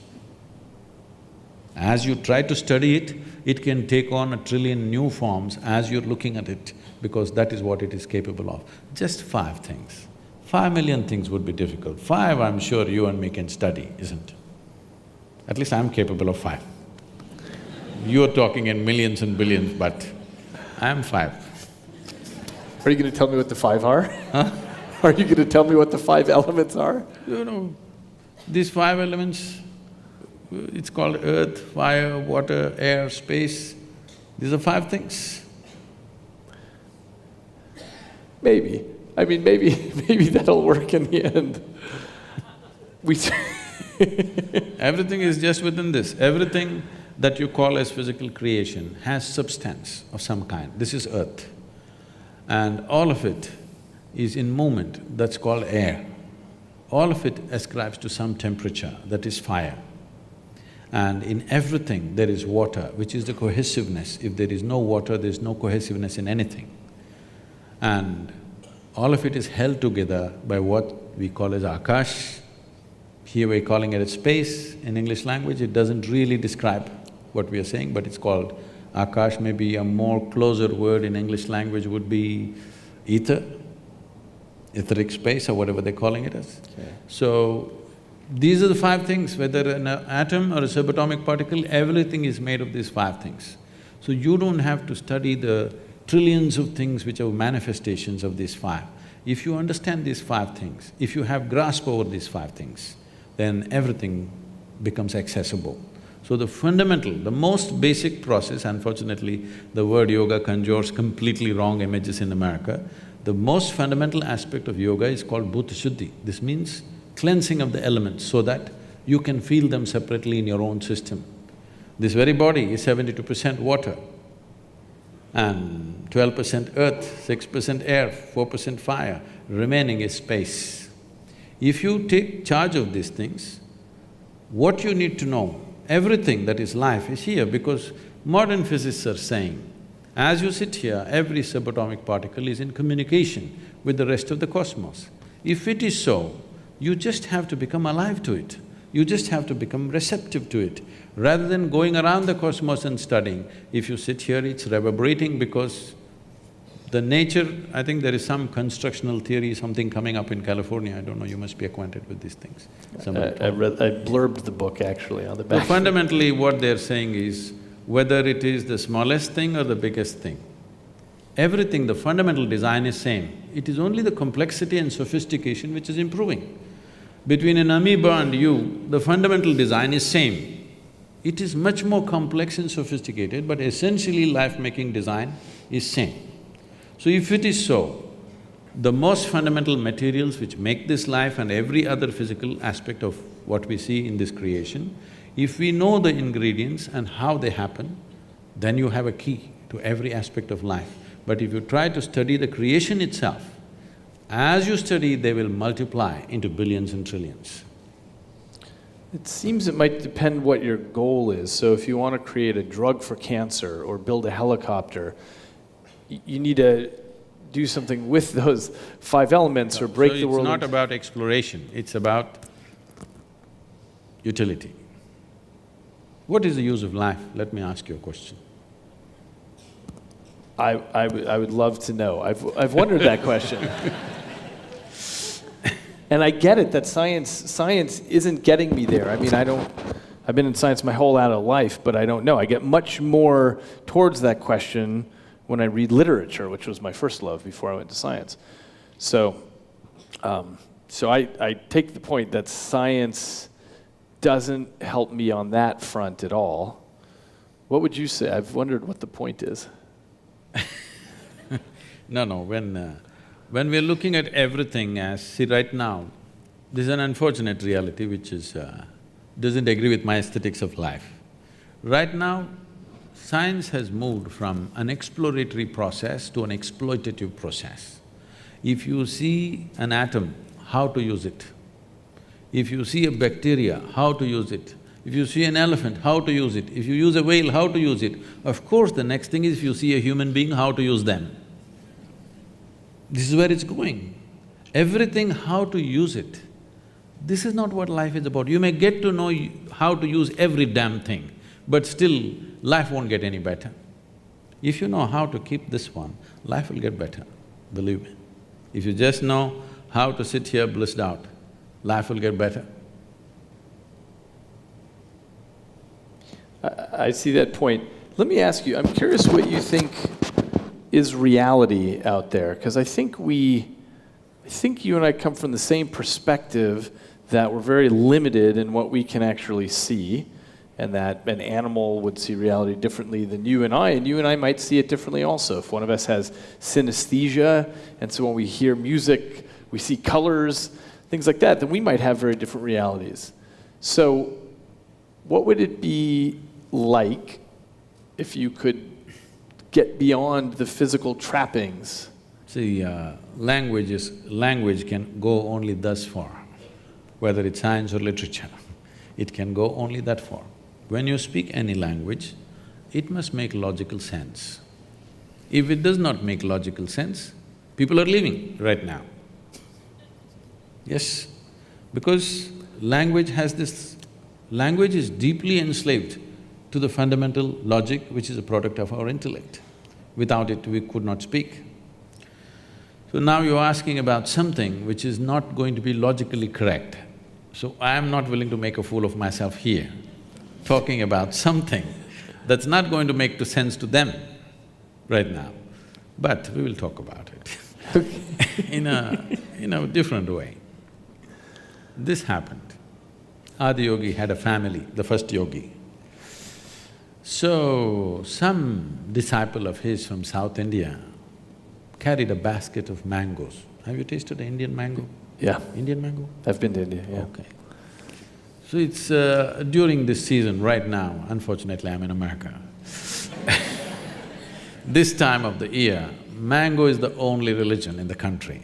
As you try to study it, it can take on 1 trillion new forms as you're looking at it, because that is what it is capable of. Just 5 things. 5 million things would be difficult. 5, I'm sure you and me can study, isn't it? At least I'm capable of 5. You're talking in millions and billions, but I'm 5. Are you going to tell me what the 5 are? Huh? Are you going to tell me what the 5 elements are? These 5 elements, it's called earth, fire, water, air, space. These are 5 things. Maybe. Maybe that'll work in the end. Everything is just within this. Everything that you call as physical creation has substance of some kind. This is earth. And all of it is in movement, that's called air. All of it ascribes to some temperature, that is fire. And in everything there is water, which is the cohesiveness. If there is no water, there is no cohesiveness in anything. And all of it is held together by what we call as akash. Here we're calling it as space. In English language, it doesn't really describe what we are saying, but it's called akash. Maybe a more closer word in English language would be ether, etheric space or whatever they're calling it as. Okay. So, these are the 5 things, whether an atom or a subatomic particle, everything is made of these 5 things. So you don't have to study the trillions of things which are manifestations of these 5. If you understand these 5 things, if you have grasp over these 5 things, then everything becomes accessible. So the fundamental, the most basic process, unfortunately, the word yoga conjures completely wrong images in America. The most fundamental aspect of yoga is called bhuta shuddhi. This means cleansing of the elements so that you can feel them separately in your own system. This very body is 72% water and 12% earth, 6% air, 4% fire, remaining is space. If you take charge of these things, what you need to know, everything that is life is here because modern physicists are saying, as you sit here, every subatomic particle is in communication with the rest of the cosmos. If it is so, you just have to become alive to it. You just have to become receptive to it. Rather than going around the cosmos and studying, if you sit here, it's reverberating because the nature… I think there is some constructional theory, something coming up in California, I don't know, you must be acquainted with these things. I blurbed the book actually on the back. So fundamentally what they're saying is, whether it is the smallest thing or the biggest thing, everything, the fundamental design is same. It is only the complexity and sophistication which is improving. Between an amoeba and you, the fundamental design is same. It is much more complex and sophisticated, but essentially life-making design is same. So if it is so, the most fundamental materials which make this life and every other physical aspect of what we see in this creation, if we know the ingredients and how they happen, then you have a key to every aspect of life. But if you try to study the creation itself, as you study, they will multiply into billions and trillions. It seems it might depend what your goal is. So if you want to create a drug for cancer or build a helicopter, you need to do something with those five elements or break the world. So it's not about exploration, it's about utility. What is the use of life? Let me ask you a question. I would love to know. I've wondered that question. And I get it that science isn't getting me there. I mean, I've been in science my whole adult life, but I don't know. I get much more towards that question when I read literature, which was my first love before I went to science. So I take the point that science doesn't help me on that front at all. What would you say? I've wondered what the point is. No, when we're looking at everything as… see, right now, this is an unfortunate reality which is… doesn't agree with my aesthetics of life. Right now, science has moved from an exploratory process to an exploitative process. If you see an atom, how to use it. If you see a bacteria, how to use it. If you see an elephant, how to use it. If you use a whale, how to use it. Of course, the next thing is if you see a human being, how to use them. This is where it's going. Everything, how to use it. This is not what life is about. You may get to know how to use every damn thing, but still, life won't get any better. If you know how to keep this one, life will get better, believe me. If you just know how to sit here blissed out, life will get better. I see that point. Let me ask you, I'm curious what you think is reality out there, because I think you and I come from the same perspective that we're very limited in what we can actually see, and that an animal would see reality differently than you and I might see it differently also. If one of us has synesthesia, and so when we hear music, we see colors, things like that, then we might have very different realities. So what would it be like if you could get beyond the physical trappings? See, language can go only thus far, whether it's science or literature. It can go only that far. When you speak any language, it must make logical sense. If it does not make logical sense, people are leaving right now. Yes, because language has this… language is deeply enslaved to the fundamental logic which is a product of our intellect. Without it, we could not speak. So now you're asking about something which is not going to be logically correct. So I am not willing to make a fool of myself here, talking about something that's not going to make sense to them right now. But we will talk about it in a different way. This happened. Adiyogi had a family, the first yogi. So, some disciple of his from South India carried a basket of mangoes. Have you tasted the Indian mango? Yeah, Indian mango? I've been to India, yeah. Okay. So it's during this season, right now, unfortunately I'm in America. This time of the year, mango is the only religion in the country.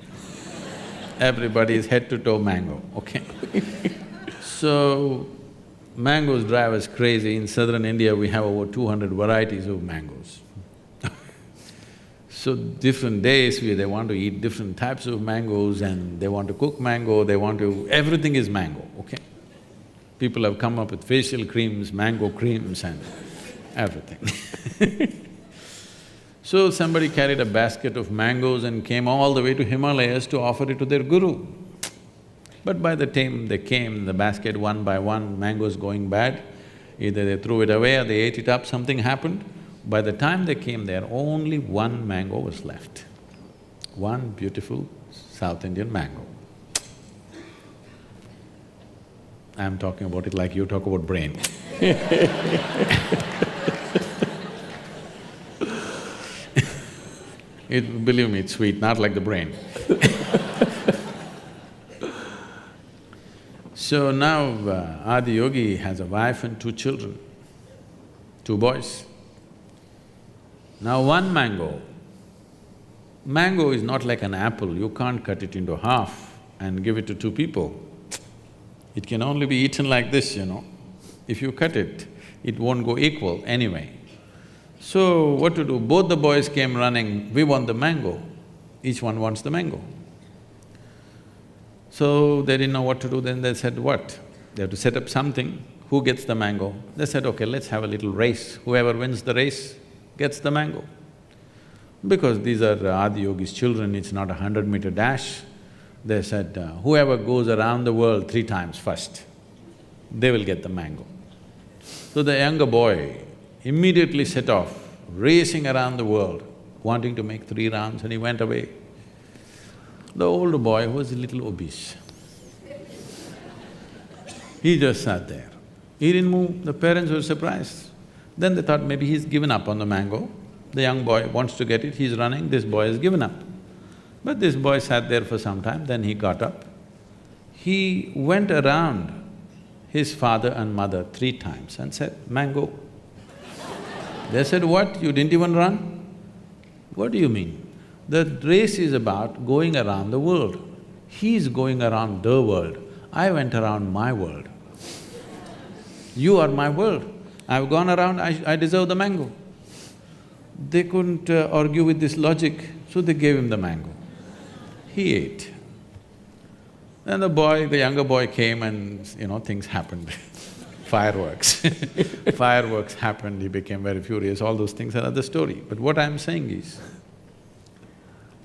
Everybody is head to toe mango, okay? So, mangoes drive us crazy. In southern India, we have over 200 varieties of mangoes. So, different days they want to eat different types of mangoes and they want to cook mango, they want to… everything is mango, okay? People have come up with facial creams, mango creams and everything. So somebody carried a basket of mangoes and came all the way to Himalayas to offer it to their guru. But by the time they came, the basket one by one, mangoes going bad, either they threw it away or they ate it up, something happened. By the time they came there, only one mango was left. One beautiful South Indian mango. I'm talking about it like you talk about brain. Believe me, it's sweet, not like the brain. So now Adi Yogi has a wife and 2 children, 2 boys. Now one mango is not like an apple, you can't cut it into half and give it to 2 people. It can only be eaten like this, you know. If you cut it, it won't go equal anyway. So what to do? Both the boys came running, we want the mango. Each one wants the mango. So they didn't know what to do, then they said, what? They have to set up something, who gets the mango? They said, okay, let's have a little race, whoever wins the race gets the mango. Because these are Adi Yogi's children, it's not a 100-meter dash. They said, whoever goes around the world 3 times first, they will get the mango. So the younger boy immediately set off, racing around the world, wanting to make 3 rounds, and he went away. The older boy was a little obese. He just sat there. He didn't move, the parents were surprised. Then they thought maybe he's given up on the mango. The young boy wants to get it, he's running, this boy has given up. But this boy sat there for some time, then he got up. He went around his father and mother 3 times and said, mango. They said, what, you didn't even run? What do you mean? The race is about going around the world. He's going around the world, I went around my world. You are my world, I've gone around, I deserve the mango. They couldn't argue with this logic, so they gave him the mango. He ate. Then the younger boy came and, you know, things happened. Fireworks. Fireworks happened, he became very furious, all those things are another story. But what I'm saying is,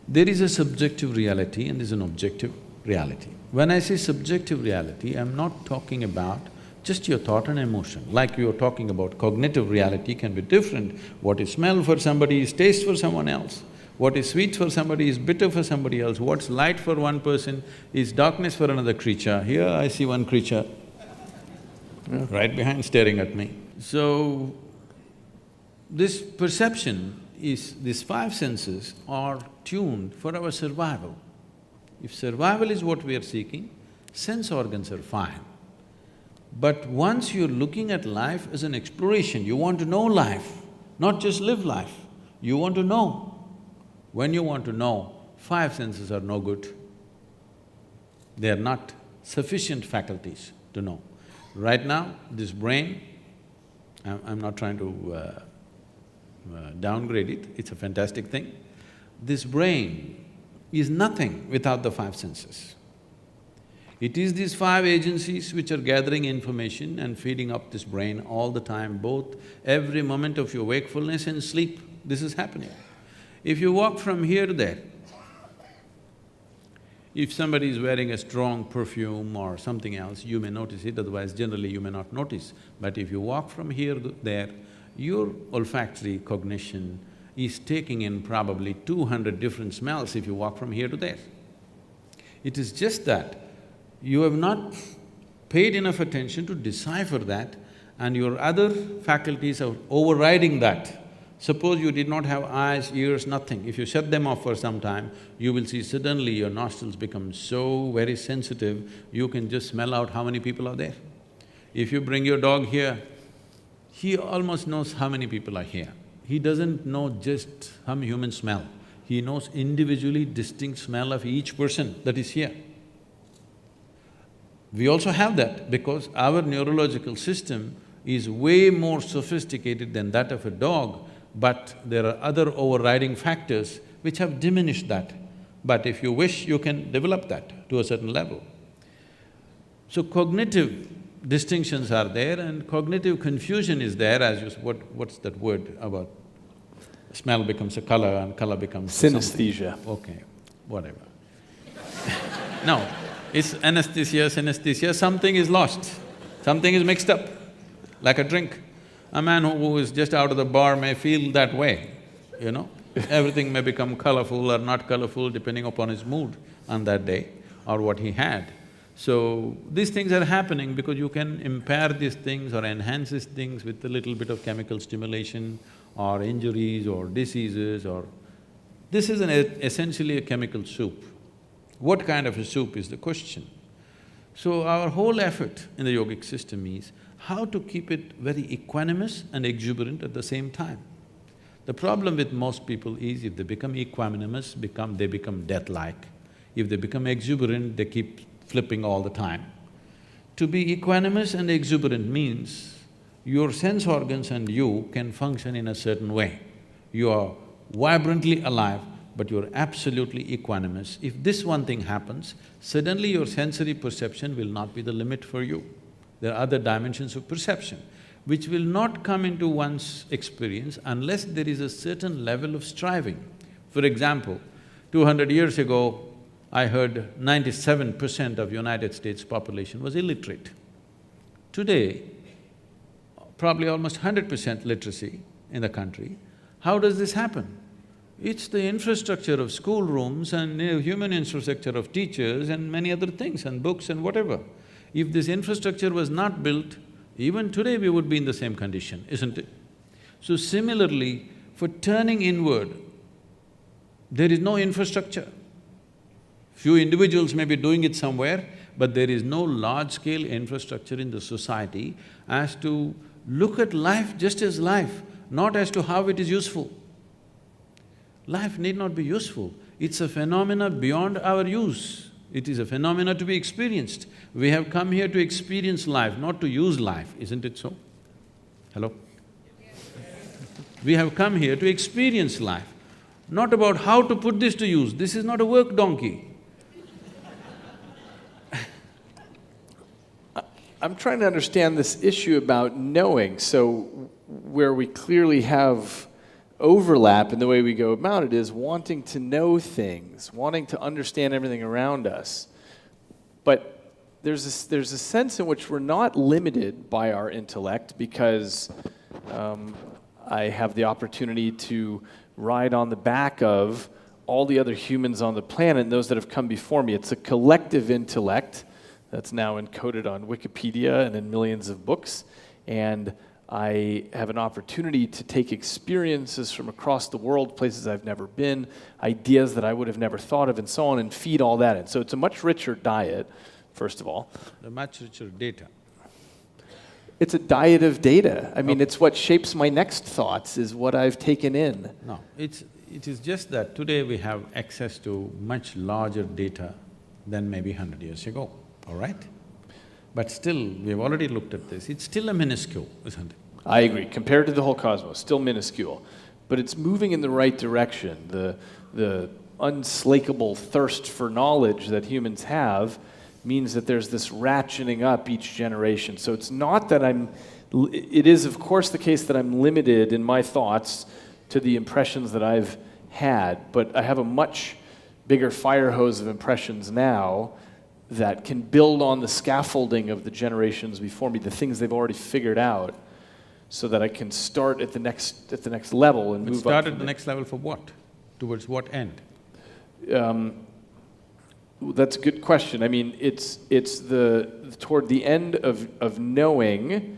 there is a subjective reality and there's an objective reality. When I say subjective reality, I'm not talking about just your thought and emotion. Like you're talking about cognitive reality can be different. What is smell for somebody is taste for someone else. What is sweet for somebody is bitter for somebody else. What's light for one person is darkness for another creature. Here I see one creature right behind staring at me. So, this perception is… these 5 senses are tuned for our survival. If survival is what we are seeking, sense organs are fine. But once you're looking at life as an exploration, you want to know life, not just live life, you want to know. When you want to know, 5 senses are no good. They are not sufficient faculties to know. Right now, this brain, I'm not trying to downgrade it, it's a fantastic thing. This brain is nothing without the 5 senses. It is these 5 agencies which are gathering information and feeding up this brain all the time, both every moment of your wakefulness and sleep, this is happening. If you walk from here to there, if somebody is wearing a strong perfume or something else, you may notice it, otherwise generally you may not notice. But if you walk from here to there, your olfactory cognition is taking in probably 200 different smells if you walk from here to there. It is just that you have not paid enough attention to decipher that and your other faculties are overriding that. Suppose you did not have eyes, ears, nothing. If you shut them off for some time, you will see suddenly your nostrils become so very sensitive, you can just smell out how many people are there. If you bring your dog here, he almost knows how many people are here. He doesn't know just how humans smell. He knows individually distinct smell of each person that is here. We also have that because our neurological system is way more sophisticated than that of a dog, but there are other overriding factors which have diminished that. But if you wish, you can develop that to a certain level. So cognitive distinctions are there and cognitive confusion is there as you… what's that word about smell becomes a color and color becomes… Synesthesia. Something. Okay, whatever. No, it's anesthesia, synesthesia, something is lost, something is mixed up, like a drink. A man who is just out of the bar may feel that way, you know. Everything may become colorful or not colorful depending upon his mood on that day or what he had. So, these things are happening because you can impair these things or enhance these things with a little bit of chemical stimulation or injuries or diseases or… This is essentially a chemical soup. What kind of a soup is the question. So, our whole effort in the yogic system is how to keep it very equanimous and exuberant at the same time. The problem with most people is if they become equanimous, they become death-like. If they become exuberant, they keep flipping all the time. To be equanimous and exuberant means your sense organs and you can function in a certain way. You are vibrantly alive, but you're absolutely equanimous. If this one thing happens, suddenly your sensory perception will not be the limit for you. There are other dimensions of perception which will not come into one's experience unless there is a certain level of striving. For example, 200 years ago, I heard 97% of United States population was illiterate. Today, probably almost 100% literacy in the country. How does this happen? It's the infrastructure of schoolrooms and human infrastructure of teachers and many other things and books and whatever. If this infrastructure was not built, even today we would be in the same condition, isn't it? So similarly, for turning inward, there is no infrastructure. Few individuals may be doing it somewhere, but there is no large-scale infrastructure in the society as to look at life just as life, not as to how it is useful. Life need not be useful, it's a phenomena beyond our use. It is a phenomena to be experienced. We have come here to experience life, not to use life, isn't it so? Hello? We have come here to experience life, not about how to put this to use. This is not a work donkey. I'm trying to understand this issue about knowing. So where we clearly have overlap in the way we go about it is wanting to know things, wanting to understand everything around us. But there's a sense in which we're not limited by our intellect because I have the opportunity to ride on the back of all the other humans on the planet and those that have come before me. It's a collective intellect that's now encoded on Wikipedia and in millions of books, and I have an opportunity to take experiences from across the world, places I've never been, ideas that I would have never thought of and so on, and feed all that in. So it's a much richer diet, first of all. A much richer data. It's a diet of data. I mean, it's what shapes my next thoughts, is what I've taken in. No, it is just that today we have access to much larger data than maybe 100 years ago, all right? But still, we've already looked at this, it's still a minuscule, isn't it? I agree. Compared to the whole cosmos, still minuscule. But it's moving in the right direction. The unslakable thirst for knowledge that humans have means that there's this ratcheting up each generation. So it's not that it is of course the case that I'm limited in my thoughts to the impressions that I've had, but I have a much bigger fire hose of impressions now that can build on the scaffolding of the generations before me, the things they've already figured out, so that I can start at the next level and move up. Start at the next level for what? Towards what end? That's a good question. I mean, it's toward the end of knowing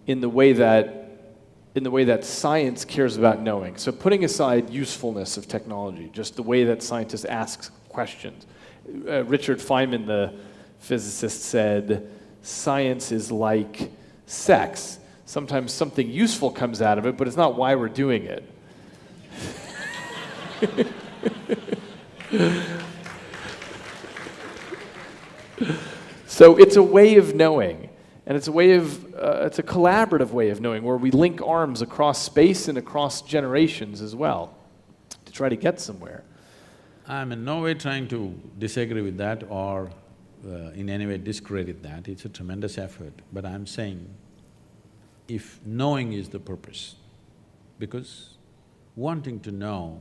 in the way that science cares about knowing. So putting aside usefulness of technology, just the way that scientists ask questions. Richard Feynman, the physicist, said, science is like sex. Sometimes something useful comes out of it, but it's not why we're doing it. So it's a way of knowing, and it's a collaborative way of knowing, where we link arms across space and across generations as well to try to get somewhere. I'm in no way trying to disagree with that or in any way discredit that. It's a tremendous effort, but I'm saying if knowing is the purpose, because wanting to know,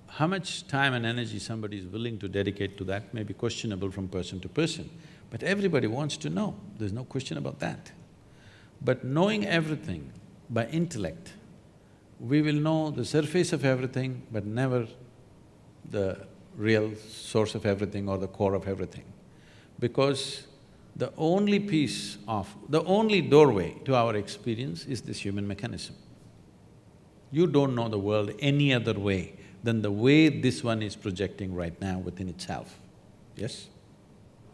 how much time and energy somebody is willing to dedicate to that may be questionable from person to person, but everybody wants to know, there's no question about that. But knowing everything by intellect, we will know the surface of everything but never the real source of everything or the core of everything. Because the only the only doorway to our experience is this human mechanism. You don't know the world any other way than the way this one is projecting right now within itself, yes?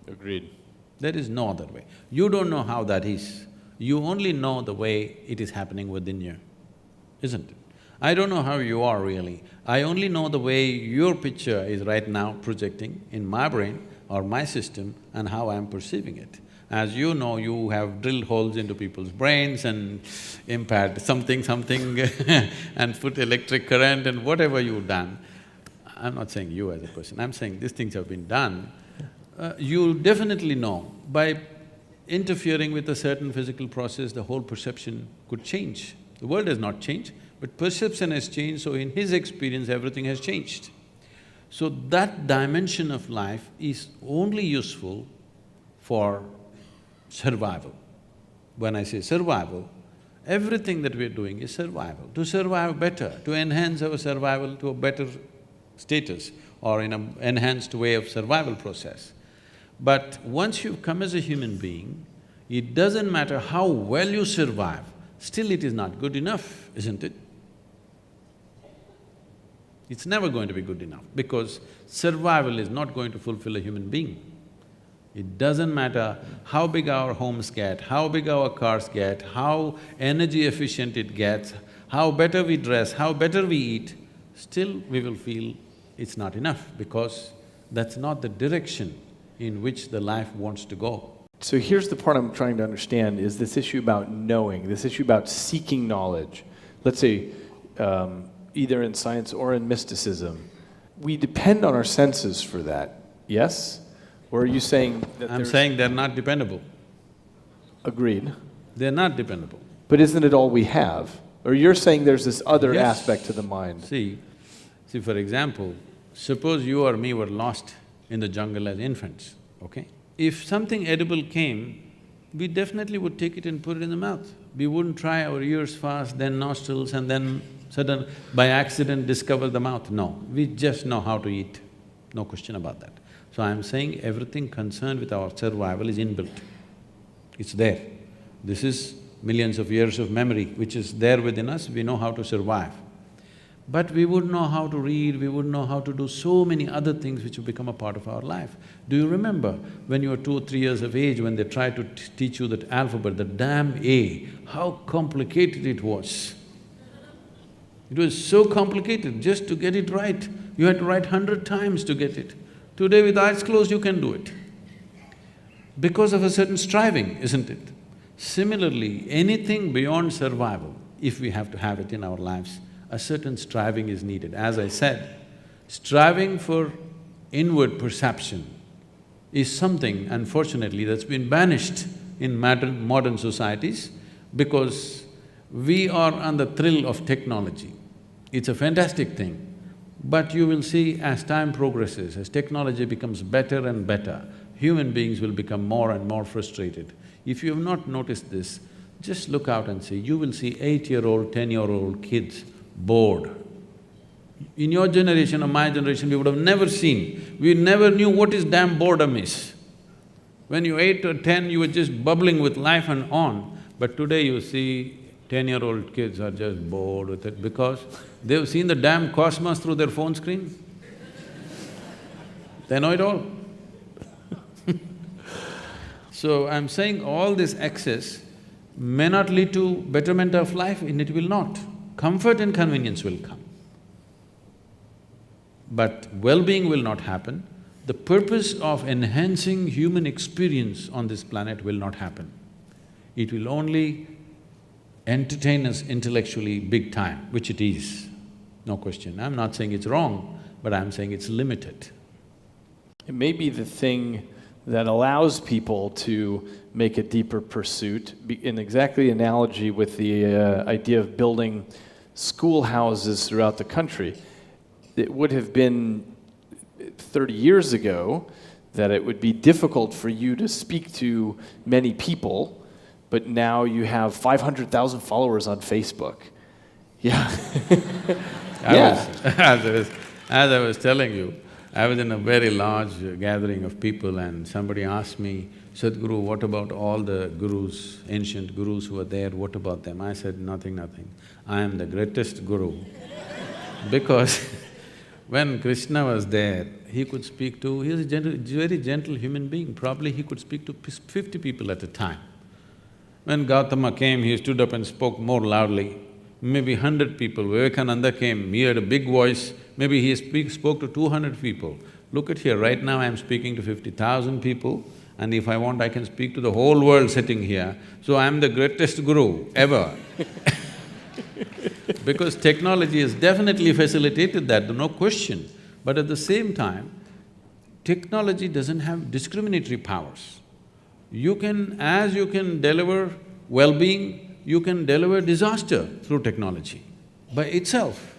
Agreed. There is no other way. You don't know how that is, you only know the way it is happening within you, isn't it? I don't know how you are really, I only know the way your picture is right now projecting in my brain or my system and how I'm perceiving it. As you know, you have drilled holes into people's brains and impaired something and put electric current and whatever you've done. I'm not saying you as a person, I'm saying these things have been done. You'll definitely know by interfering with a certain physical process, the whole perception could change. The world has not changed, but perception has changed, so in his experience everything has changed. So that dimension of life is only useful for survival. When I say survival, everything that we're doing is survival. To survive better, to enhance our survival to a better status or in an enhanced way of survival process. But once you've come as a human being, it doesn't matter how well you survive, still it is not good enough, isn't it? It's never going to be good enough because survival is not going to fulfill a human being. It doesn't matter how big our homes get, how big our cars get, how energy efficient it gets, how better we dress, how better we eat, still we will feel it's not enough because that's not the direction in which the life wants to go. So here's the part I'm trying to understand, is this issue about knowing, this issue about seeking knowledge. Let's say, either in science or in mysticism, we depend on our senses for that, yes? Or are you saying that I'm saying they're not dependable. Agreed. They're not dependable. But isn't it all we have? Or you're saying there's this other Yes. aspect to the mind? See, for example, suppose you or me were lost in the jungle as infants, okay? If something edible came, we definitely would take it and put it in the mouth. We wouldn't try our ears first, then nostrils, and then by accident discover the mouth. No, we just know how to eat, no question about that. So I'm saying everything concerned with our survival is inbuilt. It's there. This is millions of years of memory which is there within us, we know how to survive. But we wouldn't know how to read, we wouldn't know how to do so many other things which have become a part of our life. Do you remember when you were 2 or 3 years of age, when they tried to teach you that alphabet, the damn A, how complicated it was? It was so complicated just to get it right. You had to write 100 times to get it. Today with eyes closed you can do it. Because of a certain striving, isn't it? Similarly, anything beyond survival, if we have to have it in our lives, a certain striving is needed. As I said, striving for inward perception is something, unfortunately, that's been banished in modern societies because we are on the thrill of technology. It's a fantastic thing, but you will see as time progresses, as technology becomes better and better, human beings will become more and more frustrated. If you have not noticed this, just look out and see, you will see 8-year-old, 10-year-old kids bored. In your generation or my generation, we would have never seen, we never knew what is damn boredom is. When you were 8 or 10, you were just bubbling with life and on, But today you see 10-year-old kids are just bored with it because they've seen the damn cosmos through their phone screen. They know it all. So I'm saying all this excess may not lead to betterment of life, and it will not. Comfort and convenience will come. But well-being will not happen. The purpose of enhancing human experience on this planet will not happen. It will only entertain us intellectually big time, which it is, no question. I'm not saying it's wrong, but I'm saying it's limited. It may be the thing that allows people to make a deeper pursuit, in exactly analogy with the idea of building schoolhouses throughout the country. It would have been 30 years ago that it would be difficult for you to speak to many people, but now you have 500,000 followers on Facebook. Yeah. As I was telling you, I was in a very large gathering of people and somebody asked me, Sadhguru, what about all the gurus, ancient gurus who were there, what about them? I said, nothing. I am the greatest guru. Because when Krishna was there, he could speak to… he was a very gentle human being, probably he could speak to 50 people at a time. When Gautama came, he stood up and spoke more loudly. Maybe 100 people. Vivekananda came, he had a big voice, maybe he spoke to 200 people. Look at here, right now I'm speaking to 50,000 people, and if I want, I can speak to the whole world sitting here. So I'm the greatest guru ever. Because technology has definitely facilitated that, no question. But at the same time, technology doesn't have discriminatory powers. As you can deliver well-being, you can deliver disaster through technology by itself.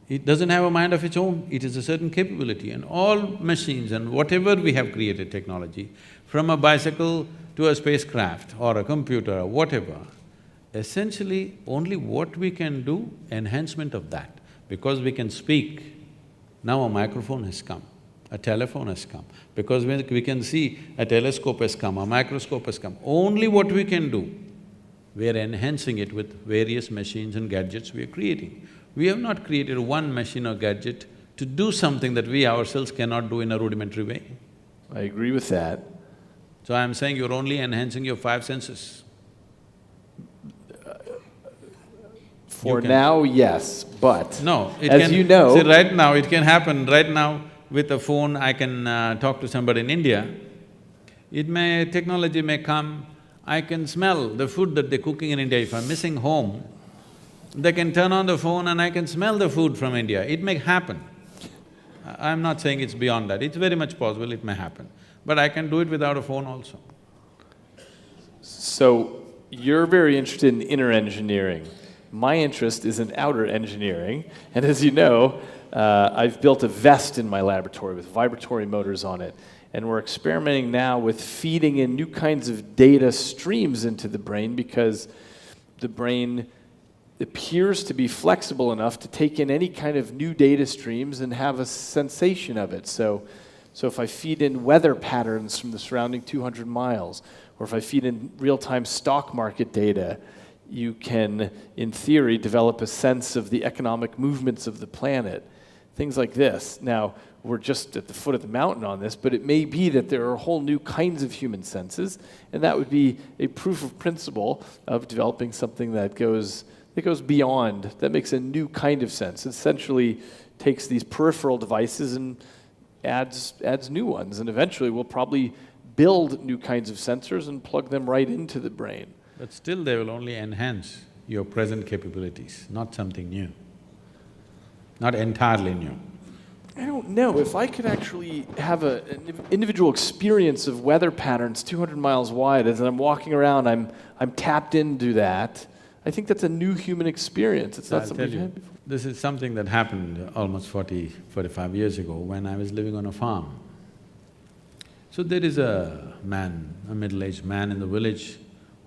It doesn't have a mind of its own, it is a certain capability, and all machines and whatever we have created technology, from a bicycle to a spacecraft or a computer or whatever, essentially only what we can do, enhancement of that. Because we can speak, now a microphone has come, a telephone has come. Because we can see, a telescope has come, a microscope has come. Only what we can do, we are enhancing it with various machines and gadgets we are creating. We have not created one machine or gadget to do something that we ourselves cannot do in a rudimentary way. I agree with that. So I'm saying you're only enhancing your five senses. For now, yes, but No, it as can… you know… See, right now, it can happen, right now, with a phone, I can talk to somebody in India. Technology may come, I can smell the food that they're cooking in India. If I'm missing home, they can turn on the phone and I can smell the food from India. It may happen. I'm not saying it's beyond that, it's very much possible it may happen. But I can do it without a phone also. So, you're very interested in inner engineering. My interest is in outer engineering, and as you know, I've built a vest in my laboratory with vibratory motors on it, and we're experimenting now with feeding in new kinds of data streams into the brain because the brain appears to be flexible enough to take in any kind of new data streams and have a sensation of it. So if I feed in weather patterns from the surrounding 200 miles, or if I feed in real-time stock market data, you can, in theory, develop a sense of the economic movements of the planet, things like this. Now, we're just at the foot of the mountain on this, but it may be that there are whole new kinds of human senses, and that would be a proof of principle of developing something that goes beyond, that makes a new kind of sense. It essentially takes these peripheral devices and adds new ones, and eventually we'll probably build new kinds of sensors and plug them right into the brain. But still they will only enhance your present capabilities, not something new, not entirely new. I don't know. If I could actually have an individual experience of weather patterns 200 miles wide as I'm walking around, I'm tapped into that, I think that's a new human experience. It's not something we've had before. This is something that happened almost 45 years ago when I was living on a farm. So there is a man, a middle-aged man in the village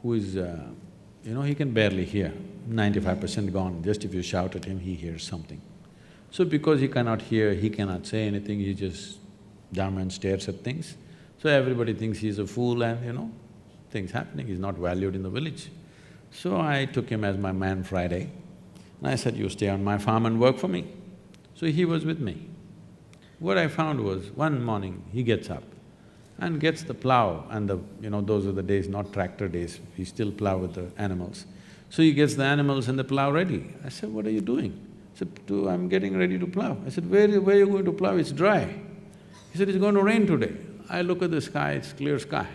who is, he can barely hear, 95% gone. Just if you shout at him, he hears something. So because he cannot hear, he cannot say anything, he just dumb and stares at things. So everybody thinks he's a fool and, things happening, he's not valued in the village. So I took him as my man Friday, and I said, you stay on my farm and work for me. So he was with me. What I found was, one morning he gets up and gets the plow and those are the days, not tractor days, we still plow with the animals. So he gets the animals and the plow ready. I said, what are you doing? He said, I'm getting ready to plow. I said, where are you going to plow? It's dry. He said, it's going to rain today. I look at the sky, it's clear sky.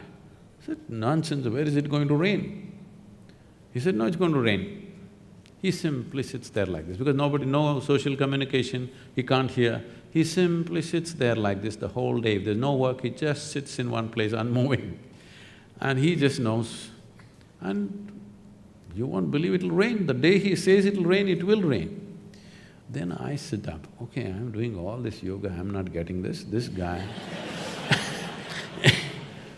I said, nonsense, where is it going to rain? He said, no, it's going to rain. He simply sits there like this, because no social communication, he can't hear. He simply sits there like this the whole day. If there's no work, he just sits in one place unmoving. And he just knows, and you won't believe it'll rain. The day he says it'll rain, it will rain. Then I sit up, okay, I'm doing all this yoga, I'm not getting this guy.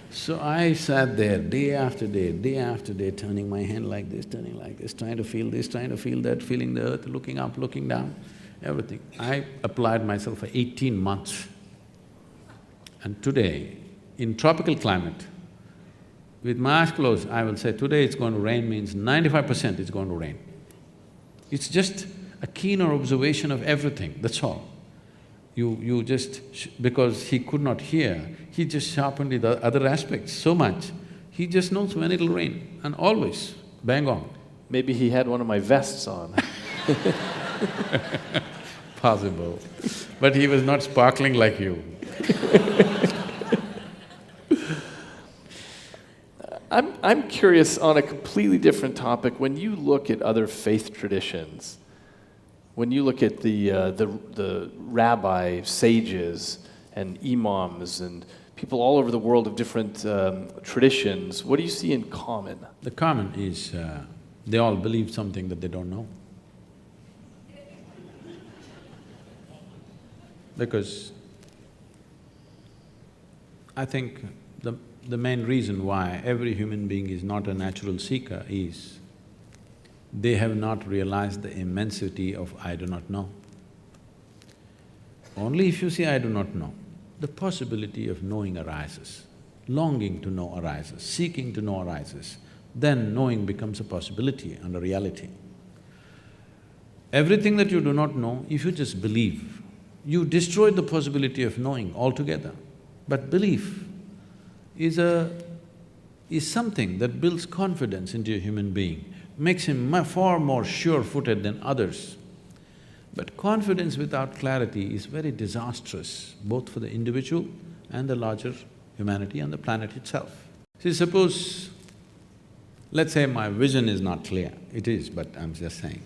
So I sat there day after day, turning my hand like this, trying to feel this, trying to feel that, feeling the earth, looking up, looking down, everything. I applied myself for 18 months. And today, in tropical climate, with my eyes closed, I will say, today it's going to rain means 95% it's going to rain. It's just a keener observation of everything, that's all. You just… because he could not hear, he just sharpened the other aspects so much, he just knows when it'll rain, and always, bang on. Maybe he had one of my vests on. Possible. But he was not sparkling like you. I'm curious on a completely different topic. When you look at other faith traditions, when you look at the rabbi sages and imams and people all over the world of different traditions, what do you see in common? The common is they all believe something that they don't know. Because I think the main reason why every human being is not a natural seeker is they have not realized the immensity of I do not know. Only if you say I do not know, the possibility of knowing arises, longing to know arises, seeking to know arises, then knowing becomes a possibility and a reality. Everything that you do not know, if you just believe, you destroy the possibility of knowing altogether. But belief is something that builds confidence into a human being, makes him far more sure-footed than others. But confidence without clarity is very disastrous, both for the individual and the larger humanity and the planet itself. See, suppose… let's say my vision is not clear, it is, but I'm just saying.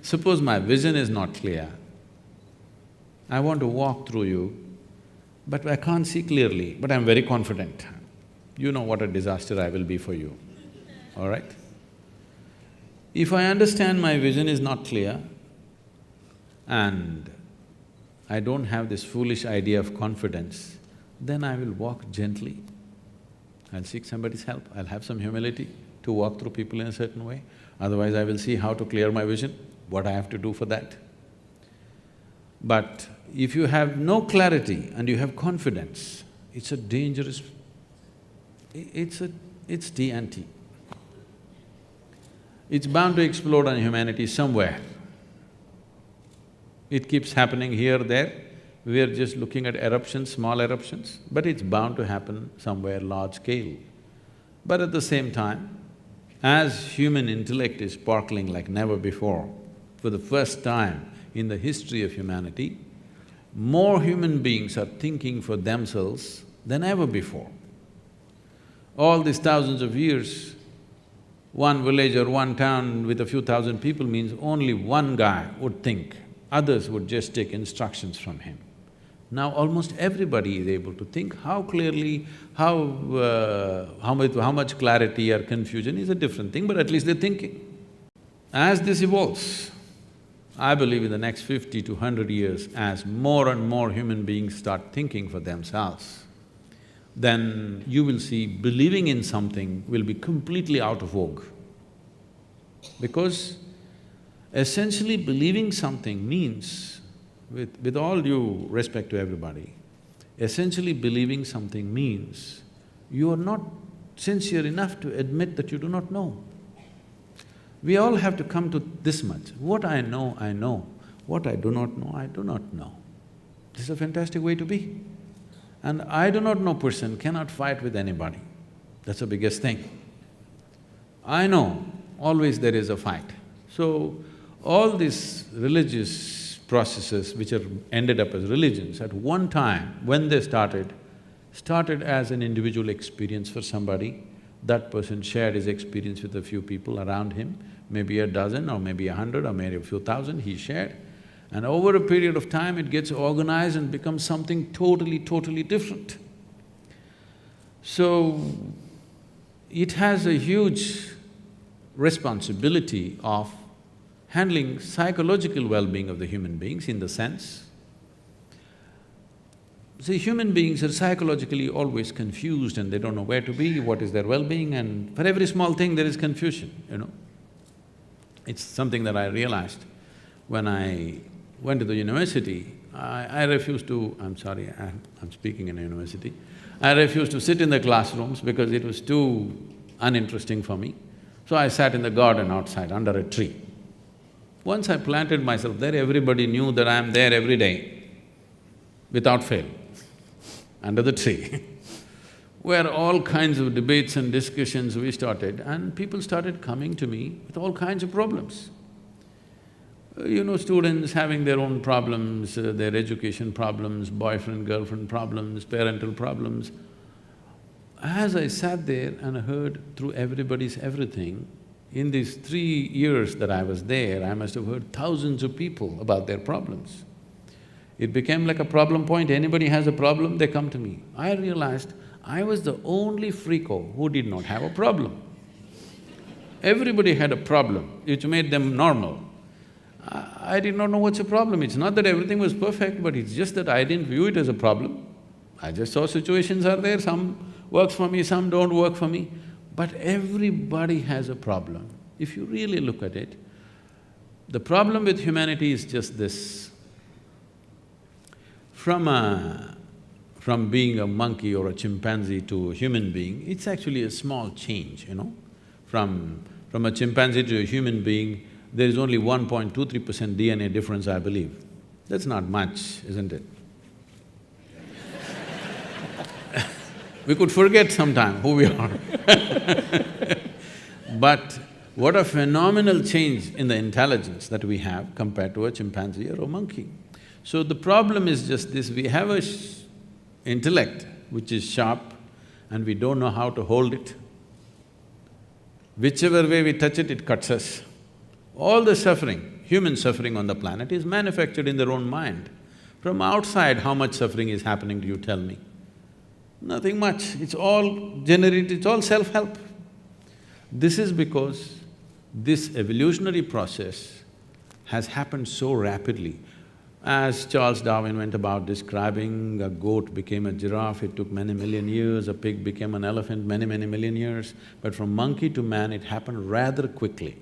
Suppose my vision is not clear, I want to walk through you, but I can't see clearly, but I'm very confident. You know what a disaster I will be for you, all right? If I understand my vision is not clear and I don't have this foolish idea of confidence, then I will walk gently. I'll seek somebody's help, I'll have some humility to walk through people in a certain way. Otherwise, I will see how to clear my vision, what I have to do for that. But if you have no clarity and you have confidence, it's a dangerous… it's TNT. It's bound to explode on humanity somewhere. It keeps happening here, there. We are just looking at eruptions, small eruptions, but it's bound to happen somewhere large scale. But at the same time, as human intellect is sparkling like never before, for the first time in the history of humanity, more human beings are thinking for themselves than ever before. All these thousands of years, one village or one town with a few thousand people means only one guy would think, others would just take instructions from him. Now almost everybody is able to think. How clearly, how much clarity or confusion is a different thing, but at least they're thinking. As this evolves, I believe in the next 50 to 100 years, as more and more human beings start thinking for themselves, then you will see believing in something will be completely out of vogue. Because essentially believing something means, with all due respect to everybody, essentially believing something means you are not sincere enough to admit that you do not know. We all have to come to this much. What I know, I know. What I do not know, I do not know. This is a fantastic way to be. And I do not know person cannot fight with anybody. That's the biggest thing. I know, always there is a fight. So, all these religious processes which are ended up as religions, at one time when they started as an individual experience for somebody. That person shared his experience with a few people around him, maybe a dozen or maybe 100 or maybe a few thousand he shared. And over a period of time, it gets organized and becomes something totally different. So, it has a huge responsibility of handling psychological well-being of the human beings in the sense, see, human beings are psychologically always confused and they don't know where to be, what is their well-being, and for every small thing there is confusion, you know. It's something that I realized when I went to the university. I refused to… I'm sorry, I'm speaking in a university. I refused to sit in the classrooms because it was too uninteresting for me. So I sat in the garden outside under a tree. Once I planted myself there, everybody knew that I am there every day, without fail, under the tree where all kinds of debates and discussions we started, and people started coming to me with all kinds of problems. You know, students having their own problems, their education problems, boyfriend, girlfriend problems, parental problems. As I sat there and heard through everybody's everything, in these 3 years that I was there, I must have heard thousands of people about their problems. It became like a problem point. Anybody has a problem, they come to me. I realized I was the only freako who did not have a problem. Everybody had a problem, which made them normal. I did not know what's a problem. It's not that everything was perfect, but it's just that I didn't view it as a problem. I just saw situations are there, some works for me, some don't work for me. But everybody has a problem. If you really look at it, the problem with humanity is just this. From being a monkey or a chimpanzee to a human being, it's actually a small change, you know. From a chimpanzee to a human being, there is only 1.23% DNA difference, I believe. That's not much, isn't it? We could forget sometime who we are But what a phenomenal change in the intelligence that we have compared to a chimpanzee or a monkey. So the problem is just this, we have a intellect which is sharp and we don't know how to hold it. Whichever way we touch it, it cuts us. All the suffering, human suffering on the planet is manufactured in their own mind. From outside, how much suffering is happening to you, tell me? Nothing much, it's all generated, it's all self-help. This is because this evolutionary process has happened so rapidly. As Charles Darwin went about describing, a goat became a giraffe, it took many million years, a pig became an elephant, many million years. But from monkey to man, it happened rather quickly,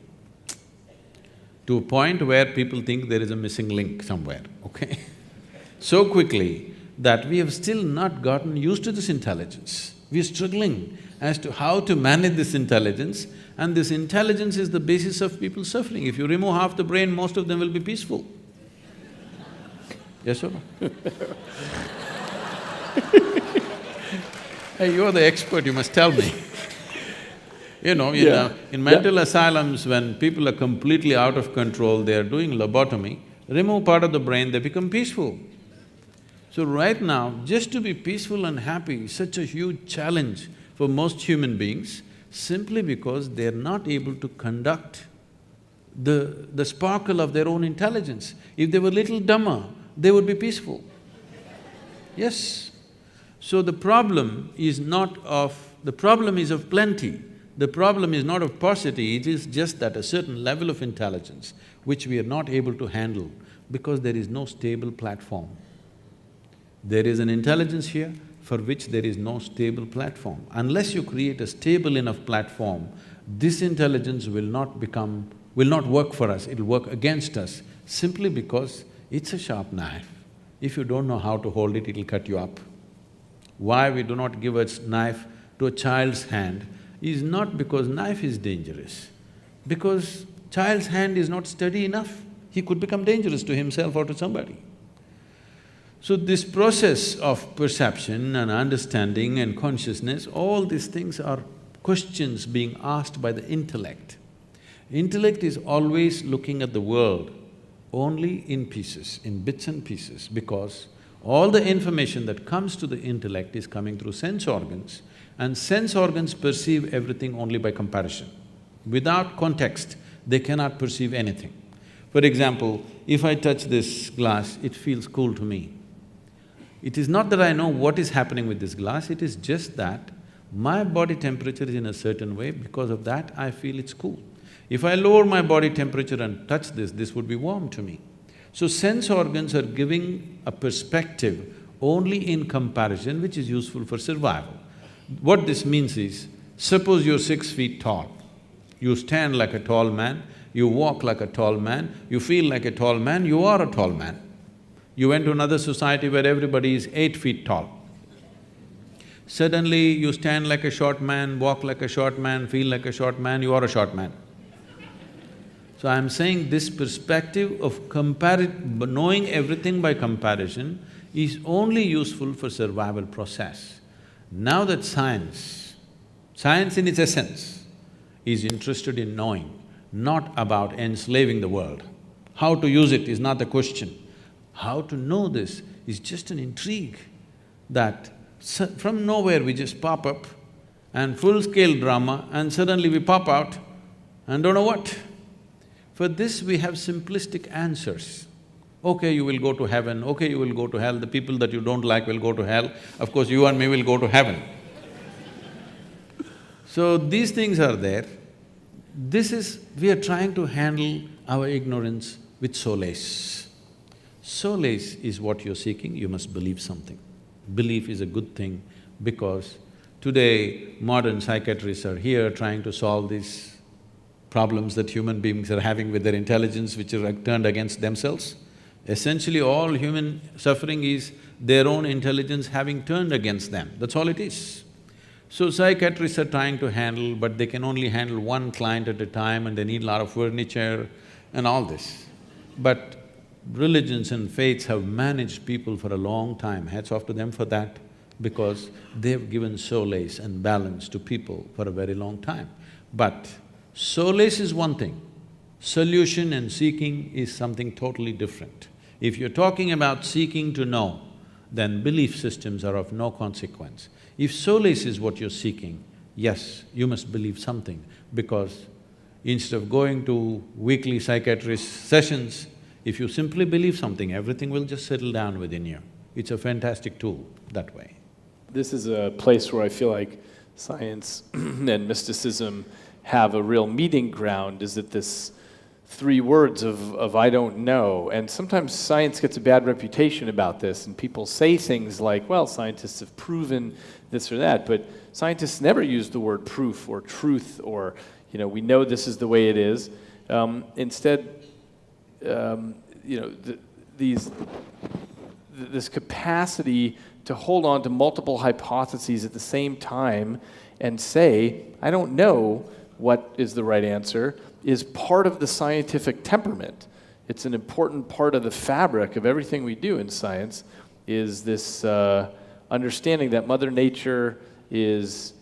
to a point where people think there is a missing link somewhere, okay? So quickly that we have still not gotten used to this intelligence. We are struggling as to how to manage this intelligence, and this intelligence is the basis of people's suffering. If you remove half the brain, most of them will be peaceful. Yes or no? Hey, you're the expert, you must tell me. You know, in mental asylums, when people are completely out of control, they are doing lobotomy, remove part of the brain, they become peaceful. So right now, just to be peaceful and happy is such a huge challenge for most human beings, simply because they're not able to conduct the sparkle of their own intelligence. If they were little dumber, they would be peaceful. Yes. So the problem is the problem is of plenty. The problem is not of paucity, it is just that a certain level of intelligence which we are not able to handle because there is no stable platform. There is an intelligence here for which there is no stable platform. Unless you create a stable enough platform, this intelligence will not work for us, it'll work against us, simply because it's a sharp knife. If you don't know how to hold it, it'll cut you up. Why we do not give a knife to a child's hand is not because knife is dangerous, because child's hand is not steady enough. He could become dangerous to himself or to somebody. So this process of perception and understanding and consciousness, all these things are questions being asked by the intellect. Intellect is always looking at the world only in pieces, in bits and pieces, because all the information that comes to the intellect is coming through sense organs, and sense organs perceive everything only by comparison. Without context, they cannot perceive anything. For example, if I touch this glass, it feels cool to me. It is not that I know what is happening with this glass, it is just that my body temperature is in a certain way, because of that I feel it's cool. If I lower my body temperature and touch this would be warm to me. So sense organs are giving a perspective only in comparison, which is useful for survival. What this means is, suppose you're 6 feet tall, you stand like a tall man, you walk like a tall man, you feel like a tall man, you are a tall man. You went to another society where everybody is 8 feet tall. Suddenly you stand like a short man, walk like a short man, feel like a short man, you are a short man. So I'm saying this perspective of knowing everything by comparison is only useful for survival process. Now that science in its essence is interested in knowing, not about enslaving the world. How to use it is not the question. How to know this is just an intrigue that from nowhere we just pop up and full-scale drama and suddenly we pop out and don't know what. For this we have simplistic answers. Okay, you will go to heaven, okay, you will go to hell, the people that you don't like will go to hell, of course you and me will go to heaven. So these things are there. We are trying to handle our ignorance with solace. Solace is what you're seeking, you must believe something. Belief is a good thing because today modern psychiatrists are here trying to solve these problems that human beings are having with their intelligence, which are turned against themselves. Essentially, all human suffering is their own intelligence having turned against them, that's all it is. So psychiatrists are trying to handle, but they can only handle one client at a time and they need a lot of furniture and all this. But religions and faiths have managed people for a long time, hats off to them for that, because they've given solace and balance to people for a very long time. But solace is one thing, solution and seeking is something totally different. If you're talking about seeking to know, then belief systems are of no consequence. If solace is what you're seeking, yes, you must believe something, because instead of going to weekly psychiatrist sessions, if you simply believe something, everything will just settle down within you. It's a fantastic tool that way. This is a place where I feel like science and mysticism have a real meeting ground, is that this 3 words of I don't know. And sometimes science gets a bad reputation about this, and people say things like, well, scientists have proven this or that, but scientists never use the word proof or truth or, we know this is the way it is. Instead, this capacity to hold on to multiple hypotheses at the same time and say, I don't know what is the right answer, is part of the scientific temperament. It's an important part of the fabric of everything we do in science, is this understanding that Mother Nature is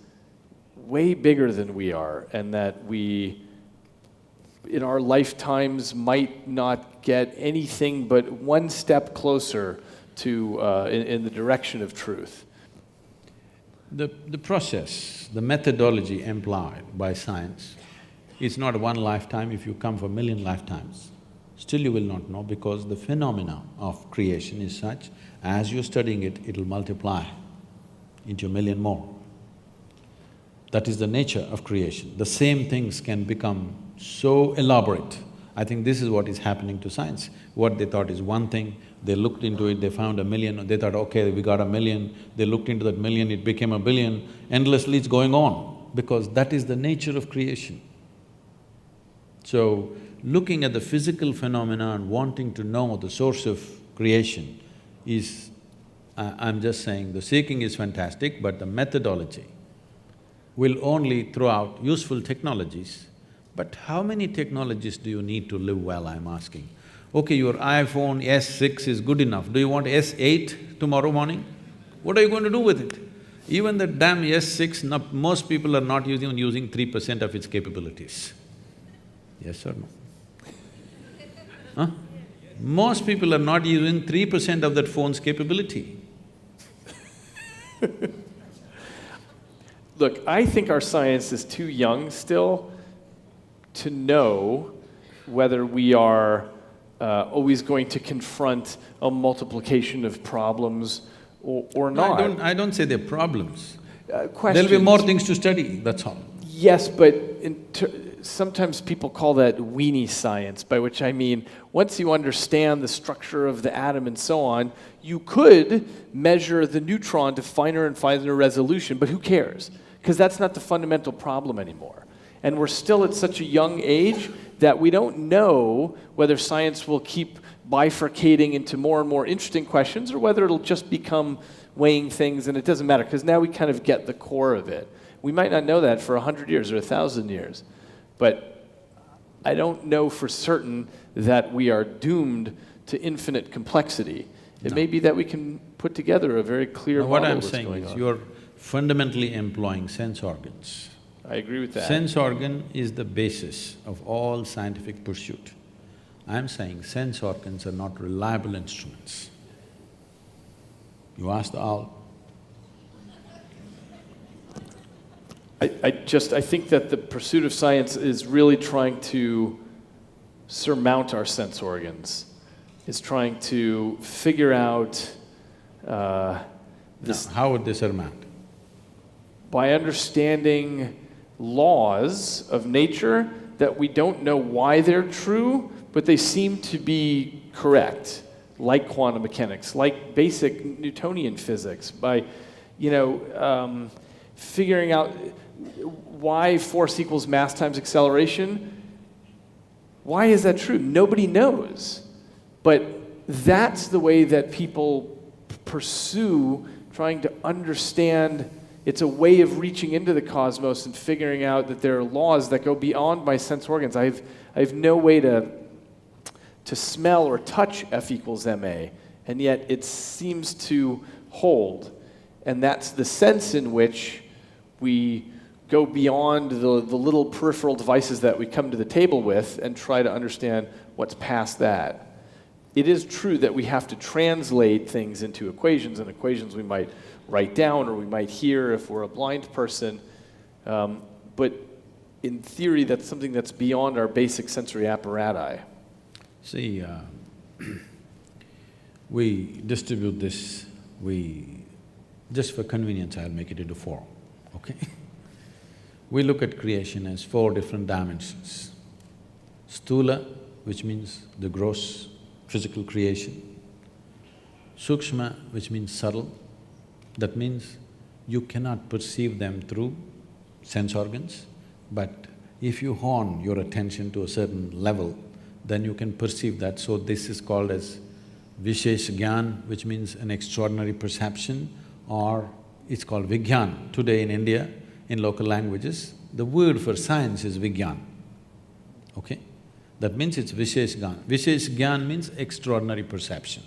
way bigger than we are, and that we, in our lifetimes, might not get anything but one step closer to in the direction of truth. The process, the methodology employed by science, it's not one lifetime. If you come for 1,000,000 lifetimes, still you will not know, because the phenomena of creation is such, as you're studying it, it'll multiply into 1,000,000 more. That is the nature of creation. The same things can become so elaborate. I think this is what is happening to science. What they thought is one thing, they looked into it, they found 1,000,000, they thought, okay, we got 1,000,000, they looked into that 1,000,000, it became 1,000,000,000, endlessly it's going on, because that is the nature of creation. So, looking at the physical phenomena and wanting to know the source of creation is… I'm just saying, the seeking is fantastic, but the methodology will only throw out useful technologies, but how many technologies do you need to live well, I'm asking? Okay, your iPhone S6 is good enough, do you want S8 tomorrow morning? What are you going to do with it? Even the damn S6, most people are not using 3% of its capabilities. Yes or no? Huh? Most people are not using 3% of that phone's capability. Look, I think our science is too young still to know whether we are always going to confront a multiplication of problems or No, not. I don't say they're problems. There'll Questions. be more things to study, that's all. Yes, but sometimes people call that weenie science, by which I mean once you understand the structure of the atom and so on, you could measure the neutron to finer and finer resolution, but who cares? Because that's not the fundamental problem anymore. And we're still at such a young age that we don't know whether science will keep bifurcating into more and more interesting questions or whether it'll just become weighing things and it doesn't matter, because now we kind of get the core of it. We might not know that for 100 years or 1,000 years, but I don't know for certain that we are doomed to infinite complexity. It may be that we can put together a very clear model What I'm of what's saying going is on. you're fundamentally employing sense organs. I agree with that. Sense organ is the basis of all scientific pursuit. I'm saying sense organs are not reliable instruments. You ask the owl. I think that the pursuit of science is really trying to surmount our sense organs. It's trying to figure out this Now, how would they surmount? by understanding laws of nature that we don't know why they're true, but they seem to be correct, like quantum mechanics, like basic Newtonian physics, by, figuring out why force equals mass times acceleration. Why is that true? Nobody knows. But that's the way that people pursue trying to understand. It's a way of reaching into the cosmos and figuring out that there are laws that go beyond my sense organs. I have no way to smell or touch F equals ma, and yet it seems to hold. And that's the sense in which we go beyond the little peripheral devices that we come to the table with and try to understand what's past that. It is true that we have to translate things into equations, and equations we might write down or we might hear if we're a blind person. But in theory, that's something that's beyond our basic sensory apparatus. See, we distribute this, just for convenience I'll make it into four, okay? We look at creation as four different dimensions. Sthula, which means the gross physical creation. Sukshma, which means subtle. That means you cannot perceive them through sense organs, but if you hone your attention to a certain level, then you can perceive that. So this is called as Vishesh Gyan, which means an extraordinary perception, or it's called Vigyan. Today in India, in local languages, the word for science is Vigyan, okay? That means it's Vishesh Gyan. Vishesh Gyan means extraordinary perception.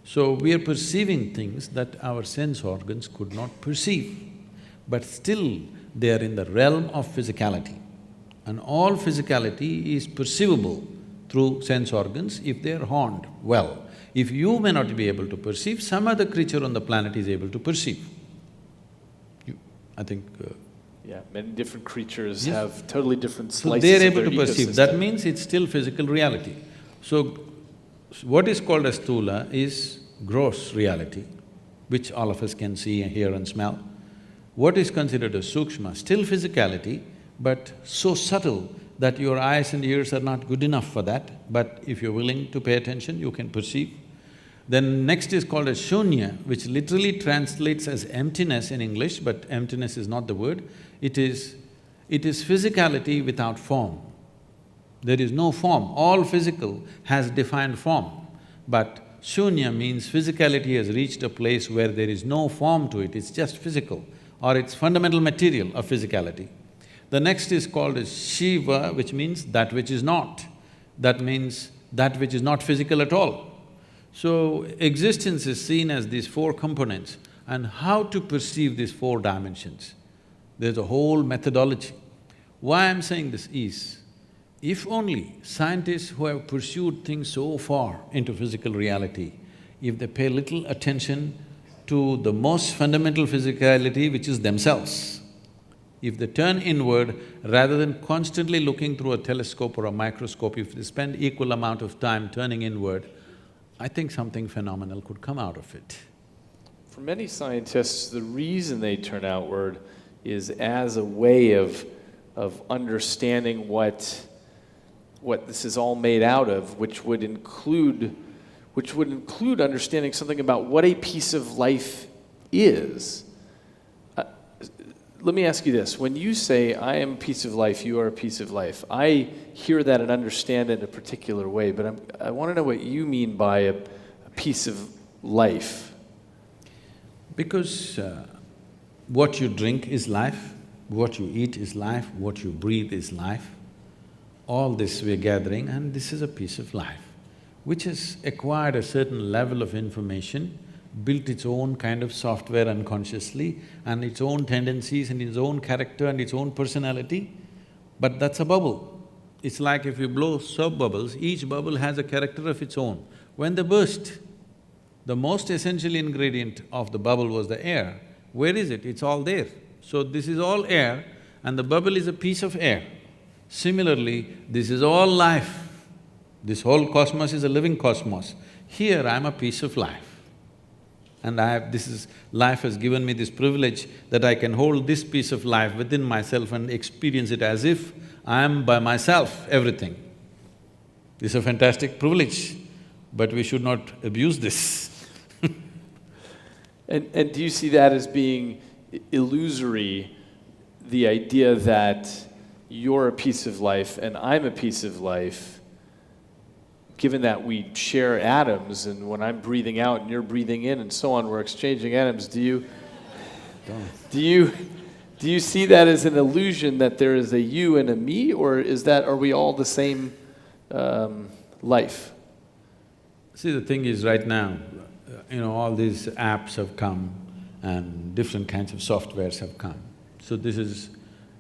So we are perceiving things that our sense organs could not perceive, but still they are in the realm of physicality. And all physicality is perceivable through sense organs if they are honed well. If you may not be able to perceive, some other creature on the planet is able to perceive. I think… Yeah, many different creatures Yes. have totally different So slices they're of able their to perceive, ecosystem. that means it's still physical reality. So, what is called as sthula is gross reality, which all of us can see, hear and smell. What is considered as sukshma, still physicality, but so subtle that your eyes and ears are not good enough for that, but if you're willing to pay attention, you can perceive. Then next is called as shunya, which literally translates as emptiness in English, but emptiness is not the word. It is physicality without form. There is no form. All physical has defined form, but shunya means physicality has reached a place where there is no form to it, it's just physical. or its fundamental material of physicality. The next is called as Shiva, which means that which is not. That means that which is not physical at all. So, existence is seen as these four components, and how to perceive these four dimensions. There's a whole methodology. Why I'm saying this is, if only scientists who have pursued things so far into physical reality, if they pay little attention to the most fundamental physicality, which is themselves, if they turn inward rather than constantly looking through a telescope or a microscope, if they spend equal amount of time turning inward, I think something phenomenal could come out of it. For many scientists, the reason they turn outward is as a way of understanding what this is all made out of, which would include understanding something about what a piece of life is. Let me ask you this. When you say, I am a piece of life, you are a piece of life, I hear that and understand it in a particular way, but I want to know what you mean by a piece of life. Because what you drink is life, what you eat is life, what you breathe is life. All this we're gathering, and this is a piece of life, which has acquired a certain level of information, built its own kind of software unconsciously, and its own tendencies and its own character and its own personality, but that's a bubble. It's like if you blow soap bubbles, each bubble has a character of its own. When they burst, the most essential ingredient of the bubble was the air. Where is it? It's all there. So this is all air and the bubble is a piece of air. Similarly, this is all life. This whole cosmos is a living cosmos. Here I'm a piece of life. And life has given me this privilege that I can hold this piece of life within myself and experience it as if I am by myself everything. This is a fantastic privilege, but we should not abuse this. And do you see that as being illusory, the idea that you're a piece of life and I'm a piece of life, given that we share atoms, and when I'm breathing out and you're breathing in and so on, we're exchanging atoms, do you see that as an illusion that there is a you and a me, or are we all the same life? See, the thing is right now, all these apps have come and different kinds of softwares have come. So this is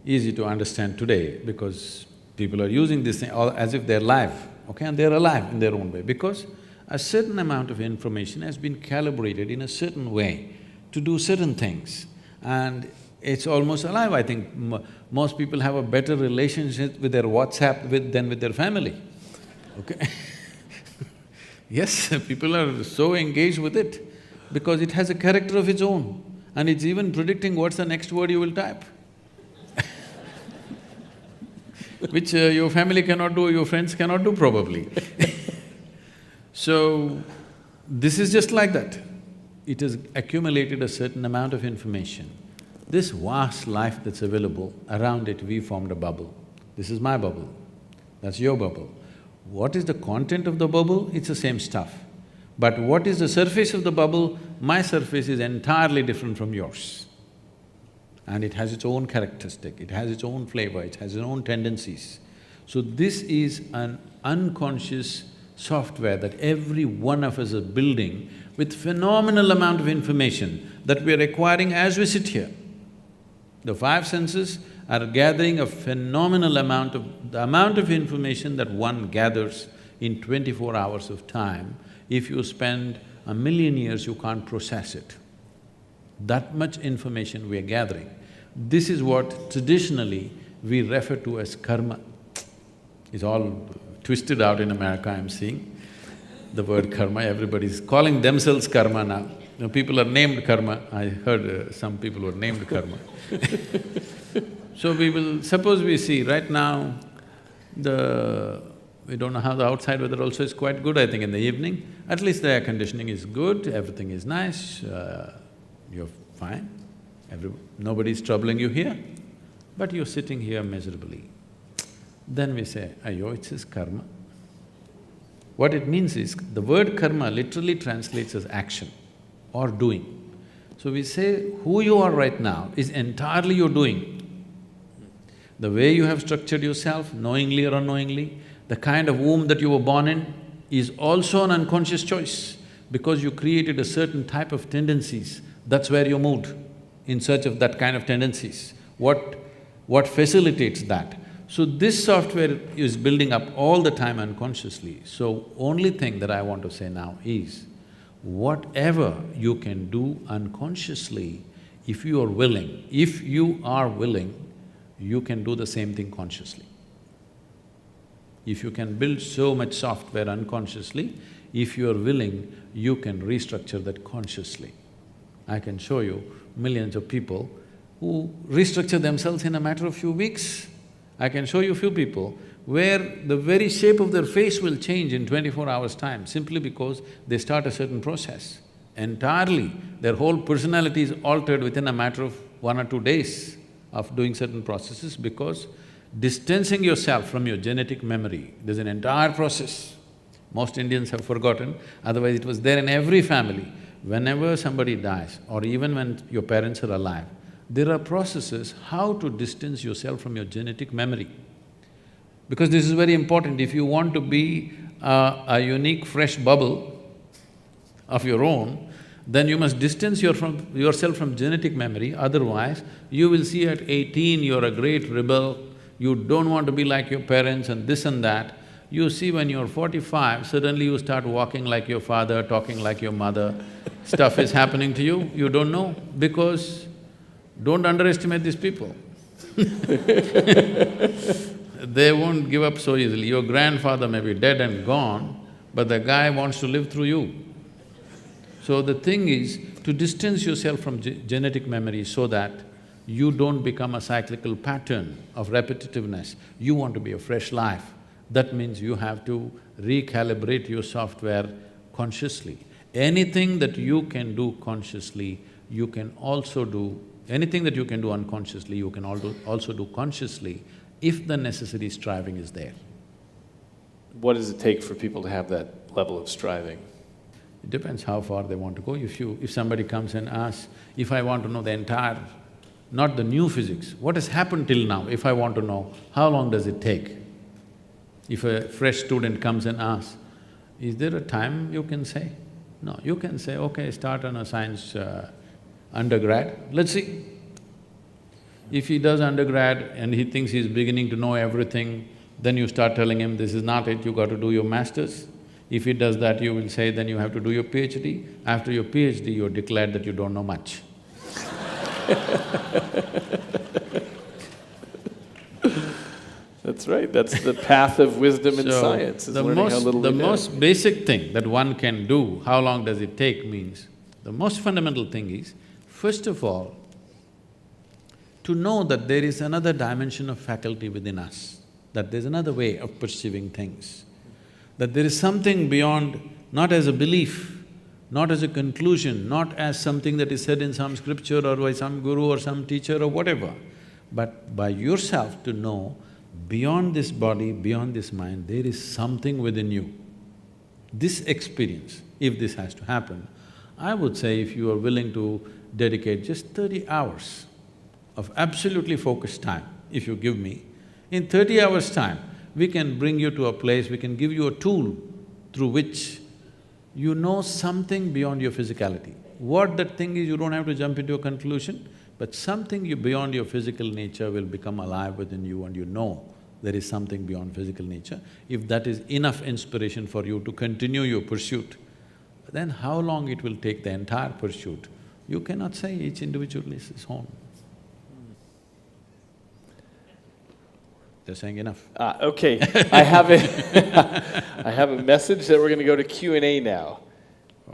easy to understand today because people are using this thing all as if they're live, okay? And they're alive in their own way because a certain amount of information has been calibrated in a certain way to do certain things, and it's almost alive. I think most people have a better relationship with their WhatsApp than with their family, okay? Yes, people are so engaged with it because it has a character of its own and it's even predicting what's the next word you will type which your family cannot do, your friends cannot do probably. So, this is just like that. It has accumulated a certain amount of information. This vast life that's available, around it we formed a bubble. This is my bubble, that's your bubble. What is the content of the bubble? It's the same stuff. But what is the surface of the bubble? My surface is entirely different from yours. And it has its own characteristic, it has its own flavor, it has its own tendencies. So this is an unconscious software that every one of us is building with phenomenal amount of information that we are acquiring as we sit here. The five senses are gathering a phenomenal amount of information that one gathers in 24 hours of time. If you spend 1,000,000 years, you can't process it. That much information we are gathering. This is what traditionally we refer to as karma. It's all twisted out in America, I'm seeing. The word karma, everybody's calling themselves karma now. People are named karma. I heard some people were named karma. So suppose we see right now, we don't know how the outside weather also is quite good, I think in the evening. At least the air conditioning is good, everything is nice, you're fine. Nobody's troubling you here, but you're sitting here miserably. Then we say, "Ayyo, it's his karma." What it means is, the word karma literally translates as action or doing. So we say, who you are right now is entirely your doing. The way you have structured yourself, knowingly or unknowingly, the kind of womb that you were born in is also an unconscious choice. Because you created a certain type of tendencies, that's where you moved, in search of that kind of tendencies. What facilitates that? So this software is building up all the time unconsciously. So only thing that I want to say now is, whatever you can do unconsciously, if you are willing, you can do the same thing consciously. If you can build so much software unconsciously, if you are willing, you can restructure that consciously. I can show you millions of people who restructure themselves in a matter of few weeks. I can show you few people where the very shape of their face will change in 24 hours' time simply because they start a certain process. Entirely, their whole personality is altered within a matter of 1 or 2 days of doing certain processes, because distancing yourself from your genetic memory, there's an entire process. Most Indians have forgotten, otherwise it was there in every family. Whenever somebody dies, or even when your parents are alive, there are processes how to distance yourself from your genetic memory. Because this is very important. If you want to be a unique, fresh bubble of your own, then you must distance yourself from genetic memory, otherwise you will see at 18 you're a great rebel, you don't want to be like your parents and this and that. You see when you're 45, suddenly you start walking like your father, talking like your mother, stuff is happening to you, you don't know, because don't underestimate these people. They won't give up so easily. Your grandfather may be dead and gone, but the guy wants to live through you. So the thing is to distance yourself from genetic memory so that you don't become a cyclical pattern of repetitiveness. You want to be a fresh life. That means you have to recalibrate your software consciously. Anything that you can do consciously, you can also do… anything that you can do unconsciously, you can also do consciously if the necessary striving is there. What does it take for people to have that level of striving? It depends how far they want to go. If somebody comes and asks, if I want to know the entire… not the new physics, what has happened till now, if I want to know, how long does it take? If a fresh student comes and asks, is there a time you can say? No, you can say, okay, start on a science undergrad, let's see. If he does undergrad and he thinks he's beginning to know everything, then you start telling him, this is not it, you got to do your masters. If he does that, you will say, then you have to do your PhD. After your PhD, you're declared that you don't know much. That's right, that's the path of wisdom and science, is learning how little we know. The most basic thing that one can do, how long does it take, means the most fundamental thing is, first of all, to know that there is another dimension of faculty within us, that there's another way of perceiving things, that there is something beyond, not as a belief, not as a conclusion, not as something that is said in some scripture or by some guru or some teacher or whatever, but by yourself to know, beyond this body, beyond this mind, there is something within you. This experience, if this has to happen, I would say if you are willing to dedicate just 30 hours of absolutely focused time, if you give me, in 30 hours' time, we can bring you to a place, we can give you a tool through which you know something beyond your physicality. What that thing is, you don't have to jump into a conclusion, but something beyond your physical nature will become alive within you and you know there is something beyond physical nature. If that is enough inspiration for you to continue your pursuit, then how long it will take the entire pursuit, you cannot say, each individual is his own. They're saying enough. Okay, I have a message that we're going to go to Q&A now.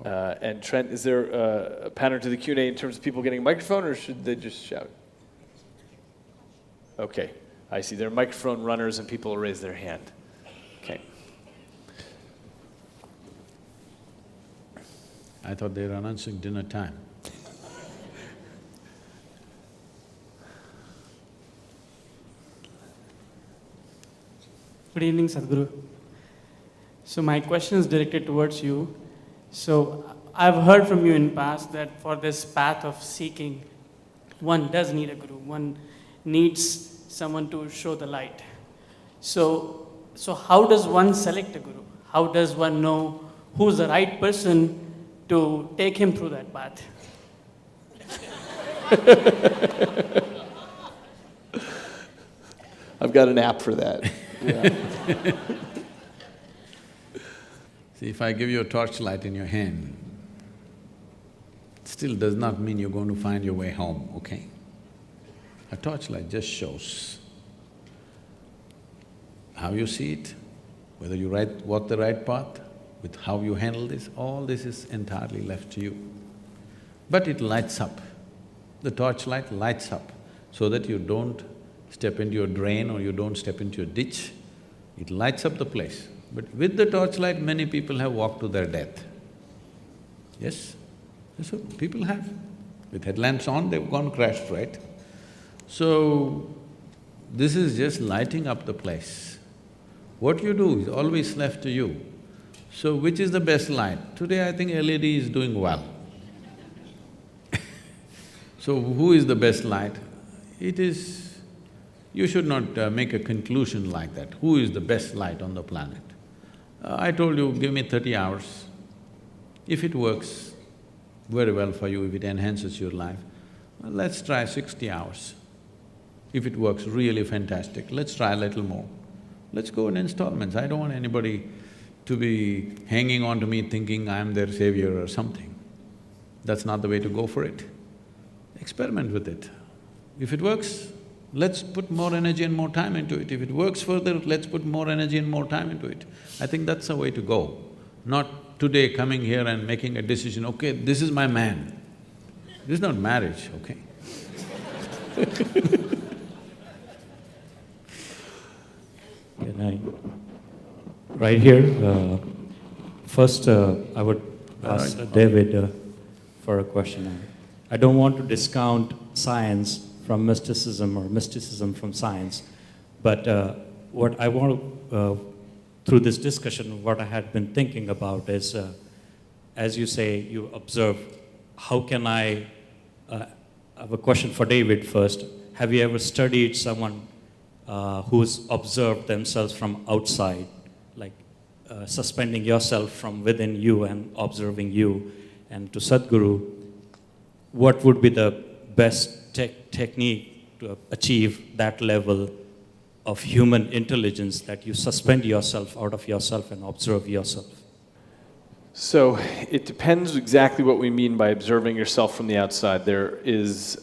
And Trent, is there a pattern to the Q&A in terms of people getting a microphone, or should they just shout? Okay, I see. There are microphone runners and people will raise their hand. Okay. I thought they were announcing dinner time. Good evening, Sadhguru. So my question is directed towards you. So I've heard from you in past that for this path of seeking, one does need a guru. One needs someone to show the light. So how does one select a guru? How does one know who's the right person to take him through that path? I've got an app for that. Yeah. See, if I give you a torchlight in your hand, it still does not mean you're going to find your way home, okay? A torchlight just shows how you see it, whether you walk the right path, with how you handle this, all this is entirely left to you. But it lights up. The torchlight lights up so that you don't step into your drain or you don't step into a ditch. It lights up the place. But with the torchlight, many people have walked to their death. Yes? So people have. With headlamps on, they've gone crashed, right? So, this is just lighting up the place. What you do is always left to you. So, which is the best light? Today I think LED is doing well. So, who is the best light? It is… you should not make a conclusion like that, who is the best light on the planet. I told you, give me 30 hours. If it works very well for you, if it enhances your life, well, let's try 60 hours. If it works really fantastic, let's try a little more. Let's go in installments. I don't want anybody to be hanging on to me thinking I'm their savior or something. That's not the way to go for it. Experiment with it. If it works, let's put more energy and more time into it. If it works further, let's put more energy and more time into it. I think that's the way to go. Not today coming here and making a decision, okay, this is my man. This is not marriage, okay? Can I… right here, first I would ask David for a question. I don't want to discount science from mysticism or mysticism from science, but what I want to, through this discussion, what I had been thinking about is, as you say, you observe, how can I… I have a question for David first. Have you ever studied someone who's observed themselves from outside, like suspending yourself from within you and observing you? And to Sadhguru, what would be the best technique to achieve that level of human intelligence, that you suspend yourself out of yourself and observe yourself? So, it depends exactly what we mean by observing yourself from the outside. There is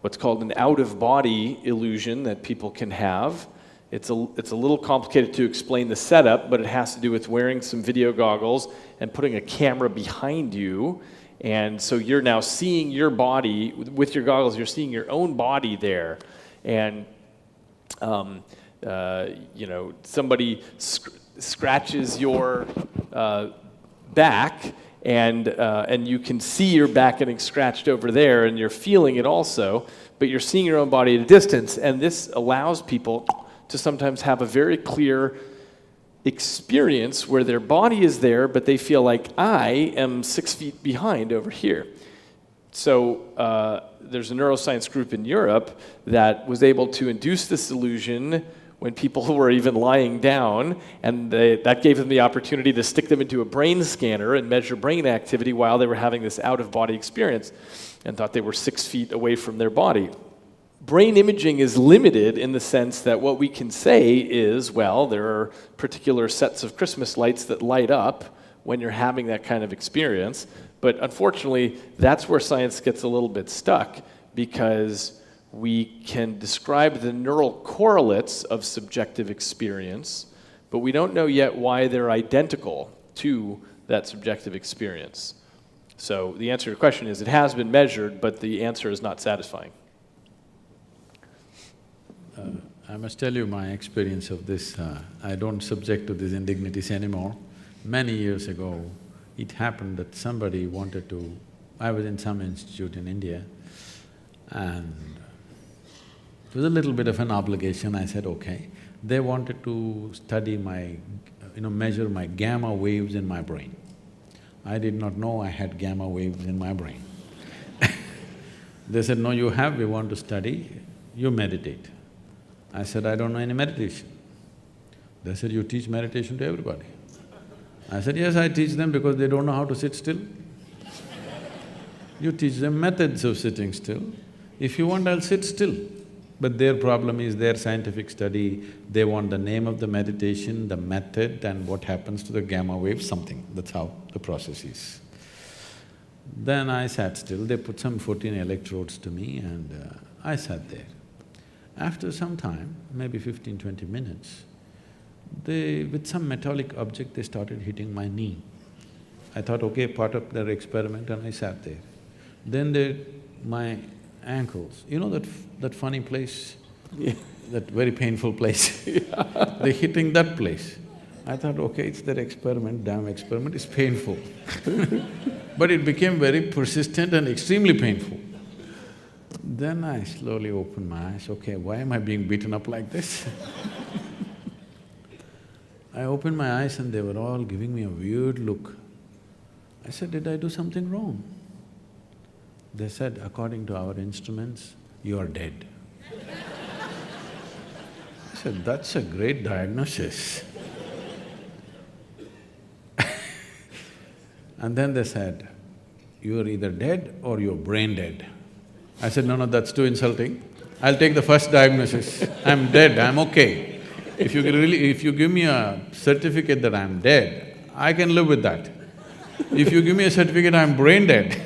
what's called an out-of-body illusion that people can have. It's a little complicated to explain the setup, but it has to do with wearing some video goggles and putting a camera behind you. And so you're now seeing your body, with your goggles, you're seeing your own body there. And, you know, somebody scratches your back, and you can see your back getting scratched over there, and you're feeling it also, but you're seeing your own body at a distance. And this allows people to sometimes have a very clear experience where their body is there, but they feel like, I am 6 feet behind over here. So there's a neuroscience group in Europe that was able to induce this illusion when people were even lying down, and that gave them the opportunity to stick them into a brain scanner and measure brain activity while they were having this out-of-body experience, and thought they were 6 feet away from their body. Brain imaging is limited in the sense that what we can say is, well, there are particular sets of Christmas lights that light up when you're having that kind of experience, but unfortunately, that's where science gets a little bit stuck, because we can describe the neural correlates of subjective experience, but we don't know yet why they're identical to that subjective experience. So the answer to your question is, it has been measured, but the answer is not satisfying. I must tell you my experience of this. I don't subject to these indignities anymore. Many years ago, it happened that somebody wanted to… I was in some institute in India, and it was a little bit of an obligation. I said, okay. They wanted to study my… measure my gamma waves in my brain. I did not know I had gamma waves in my brain. They said, no, you have, we want to study, you meditate. I said, I don't know any meditation. They said, you teach meditation to everybody. I said, yes, I teach them because they don't know how to sit still. You teach them methods of sitting still. If you want, I'll sit still. But their problem is their scientific study, they want the name of the meditation, the method and what happens to the gamma wave, something. That's how the process is. Then I sat still, they put some 14 electrodes to me and I sat there. After some time, maybe 15–20 minutes, with some metallic object, they started hitting my knee. I thought, okay, part of their experiment, and I sat there. Then my ankles, you know that funny place? Yeah. That very painful place? They're hitting that place. I thought, okay, it's their experiment, damn experiment, it's painful. But it became very persistent and extremely painful. Then I slowly opened my eyes, okay, why am I being beaten up like this? I opened my eyes and they were all giving me a weird look. I said, did I do something wrong? They said, according to our instruments, you are dead. I said, that's a great diagnosis. And then they said, you are either dead or you're brain dead. I said, no, that's too insulting. I'll take the first diagnosis. I'm dead, I'm okay. If you give me a certificate that I'm dead, I can live with that. If you give me a certificate I'm brain dead,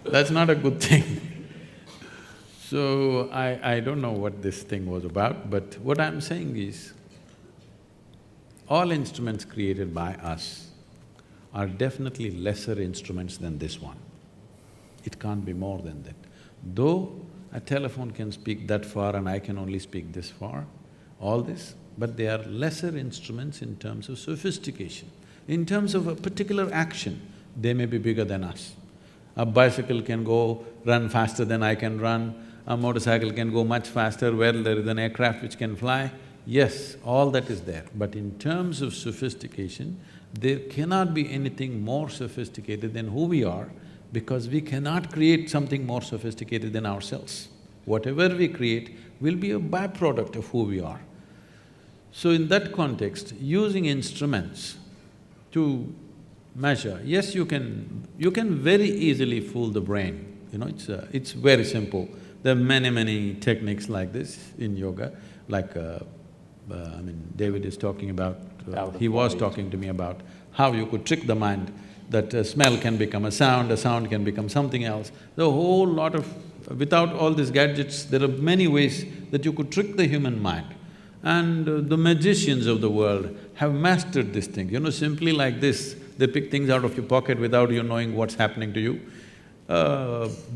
that's not a good thing. So I don't know what this thing was about, but what I'm saying is, all instruments created by us are definitely lesser instruments than this one. It can't be more than that. Though a telephone can speak that far and I can only speak this far, all this, but they are lesser instruments in terms of sophistication. In terms of a particular action, they may be bigger than us. A bicycle can run faster than I can run, a motorcycle can go much faster, where there is an aircraft which can fly. Yes, all that is there, but in terms of sophistication, there cannot be anything more sophisticated than who we are, because we cannot create something more sophisticated than ourselves. Whatever we create will be a byproduct of who we are. So in that context, using instruments to measure, yes, you can very easily fool the brain, you know, it's very simple. There are many techniques like this in yoga, like David is talking about, he was talking to me about how you could trick the mind, that a smell can become a sound can become something else. The whole lot of… without all these gadgets, there are many ways that you could trick the human mind. And the magicians of the world have mastered this thing, you know, simply like this, they pick things out of your pocket without you knowing what's happening to you.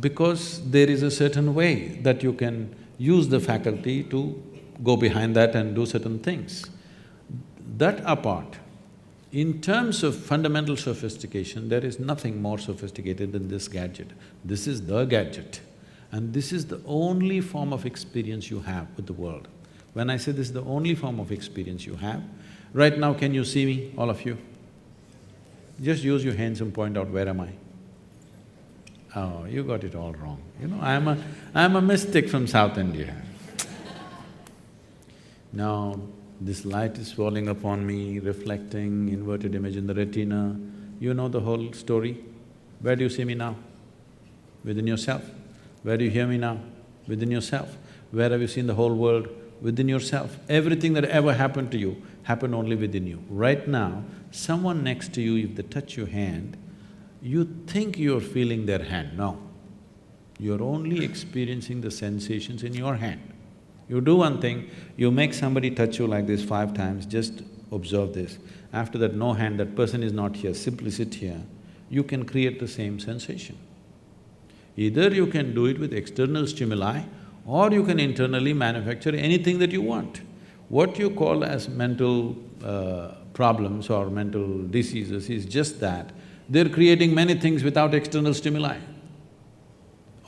Because there is a certain way that you can use the faculty to go behind that and do certain things. That apart, in terms of fundamental sophistication, there is nothing more sophisticated than this gadget. This is the gadget, and this is the only form of experience you have with the world. When I say this is the only form of experience you have, right now can you see me, all of you? Just use your hands and point out, where am I? Oh, you got it all wrong. You know, I'm a mystic from South India. Now, this light is falling upon me, reflecting, inverted image in the retina. You know the whole story. Where do you see me now? Within yourself. Where do you hear me now? Within yourself. Where have you seen the whole world? Within yourself. Everything that ever happened to you happened only within you. Right now, someone next to you, if they touch your hand, you think you're feeling their hand. No. You're only experiencing the sensations in your hand. You do one thing, you make somebody touch you like this 5 times, just observe this. After that, no hand, that person is not here, simply sit here, you can create the same sensation. Either you can do it with external stimuli, or you can internally manufacture anything that you want. What you call as mental problems or mental diseases is just that they're creating many things without external stimuli.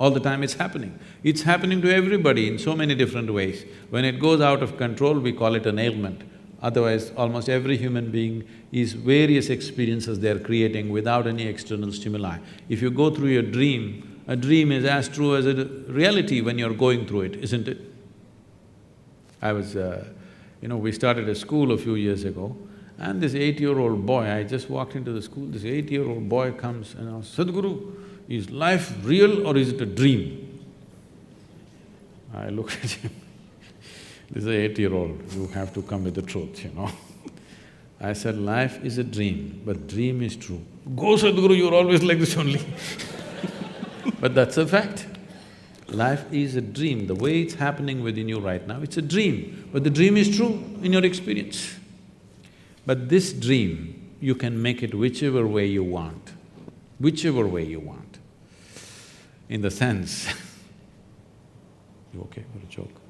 All the time it's happening. It's happening to everybody in so many different ways. When it goes out of control, we call it an ailment. Otherwise, almost every human being is various experiences they are creating without any external stimuli. If you go through your dream, a dream is as true as a reality when you're going through it, isn't it? We started a school a few years ago, and this 8-year-old boy, I just walked into the school, this 8-year-old boy comes and asks, "Sadhguru, is life real or is it a dream?" I looked at him, this is an 8-year-old, you have to come with the truth, I said, "Life is a dream, but dream is true." "Go, Sadhguru, you're always like this only." But that's a fact. Life is a dream, the way it's happening within you right now, it's a dream, but the dream is true in your experience. But this dream, you can make it whichever way you want, whichever way you want. In the sense you okay for a joke?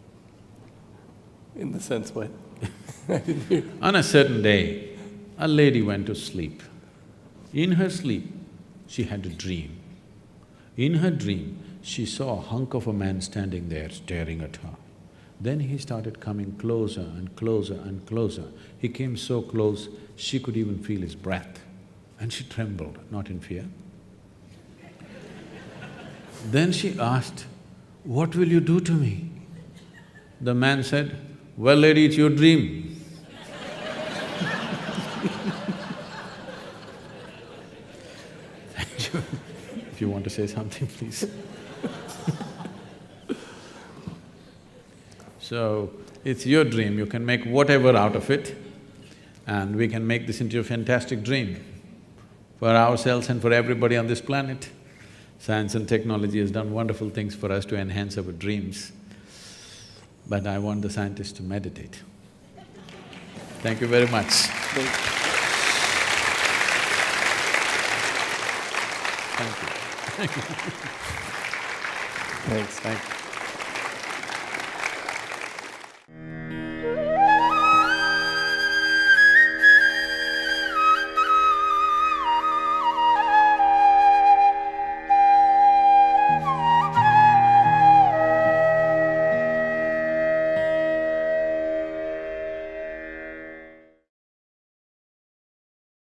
In the sense what? On a certain day, a lady went to sleep. In her sleep, she had a dream. In her dream, she saw a hunk of a man standing there staring at her. Then he started coming closer and closer and closer. He came so close, she could even feel his breath. And she trembled, not in fear. Then she asked, "What will you do to me?" The man said, "Well, lady, it's your dream." Thank you. If you want to say something, please. So, it's your dream, you can make whatever out of it, and we can make this into a fantastic dream for ourselves and for everybody on this planet. Science and technology has done wonderful things for us to enhance our dreams, but I want the scientists to meditate. Thank you very much. Thank you. Thanks. Thank you.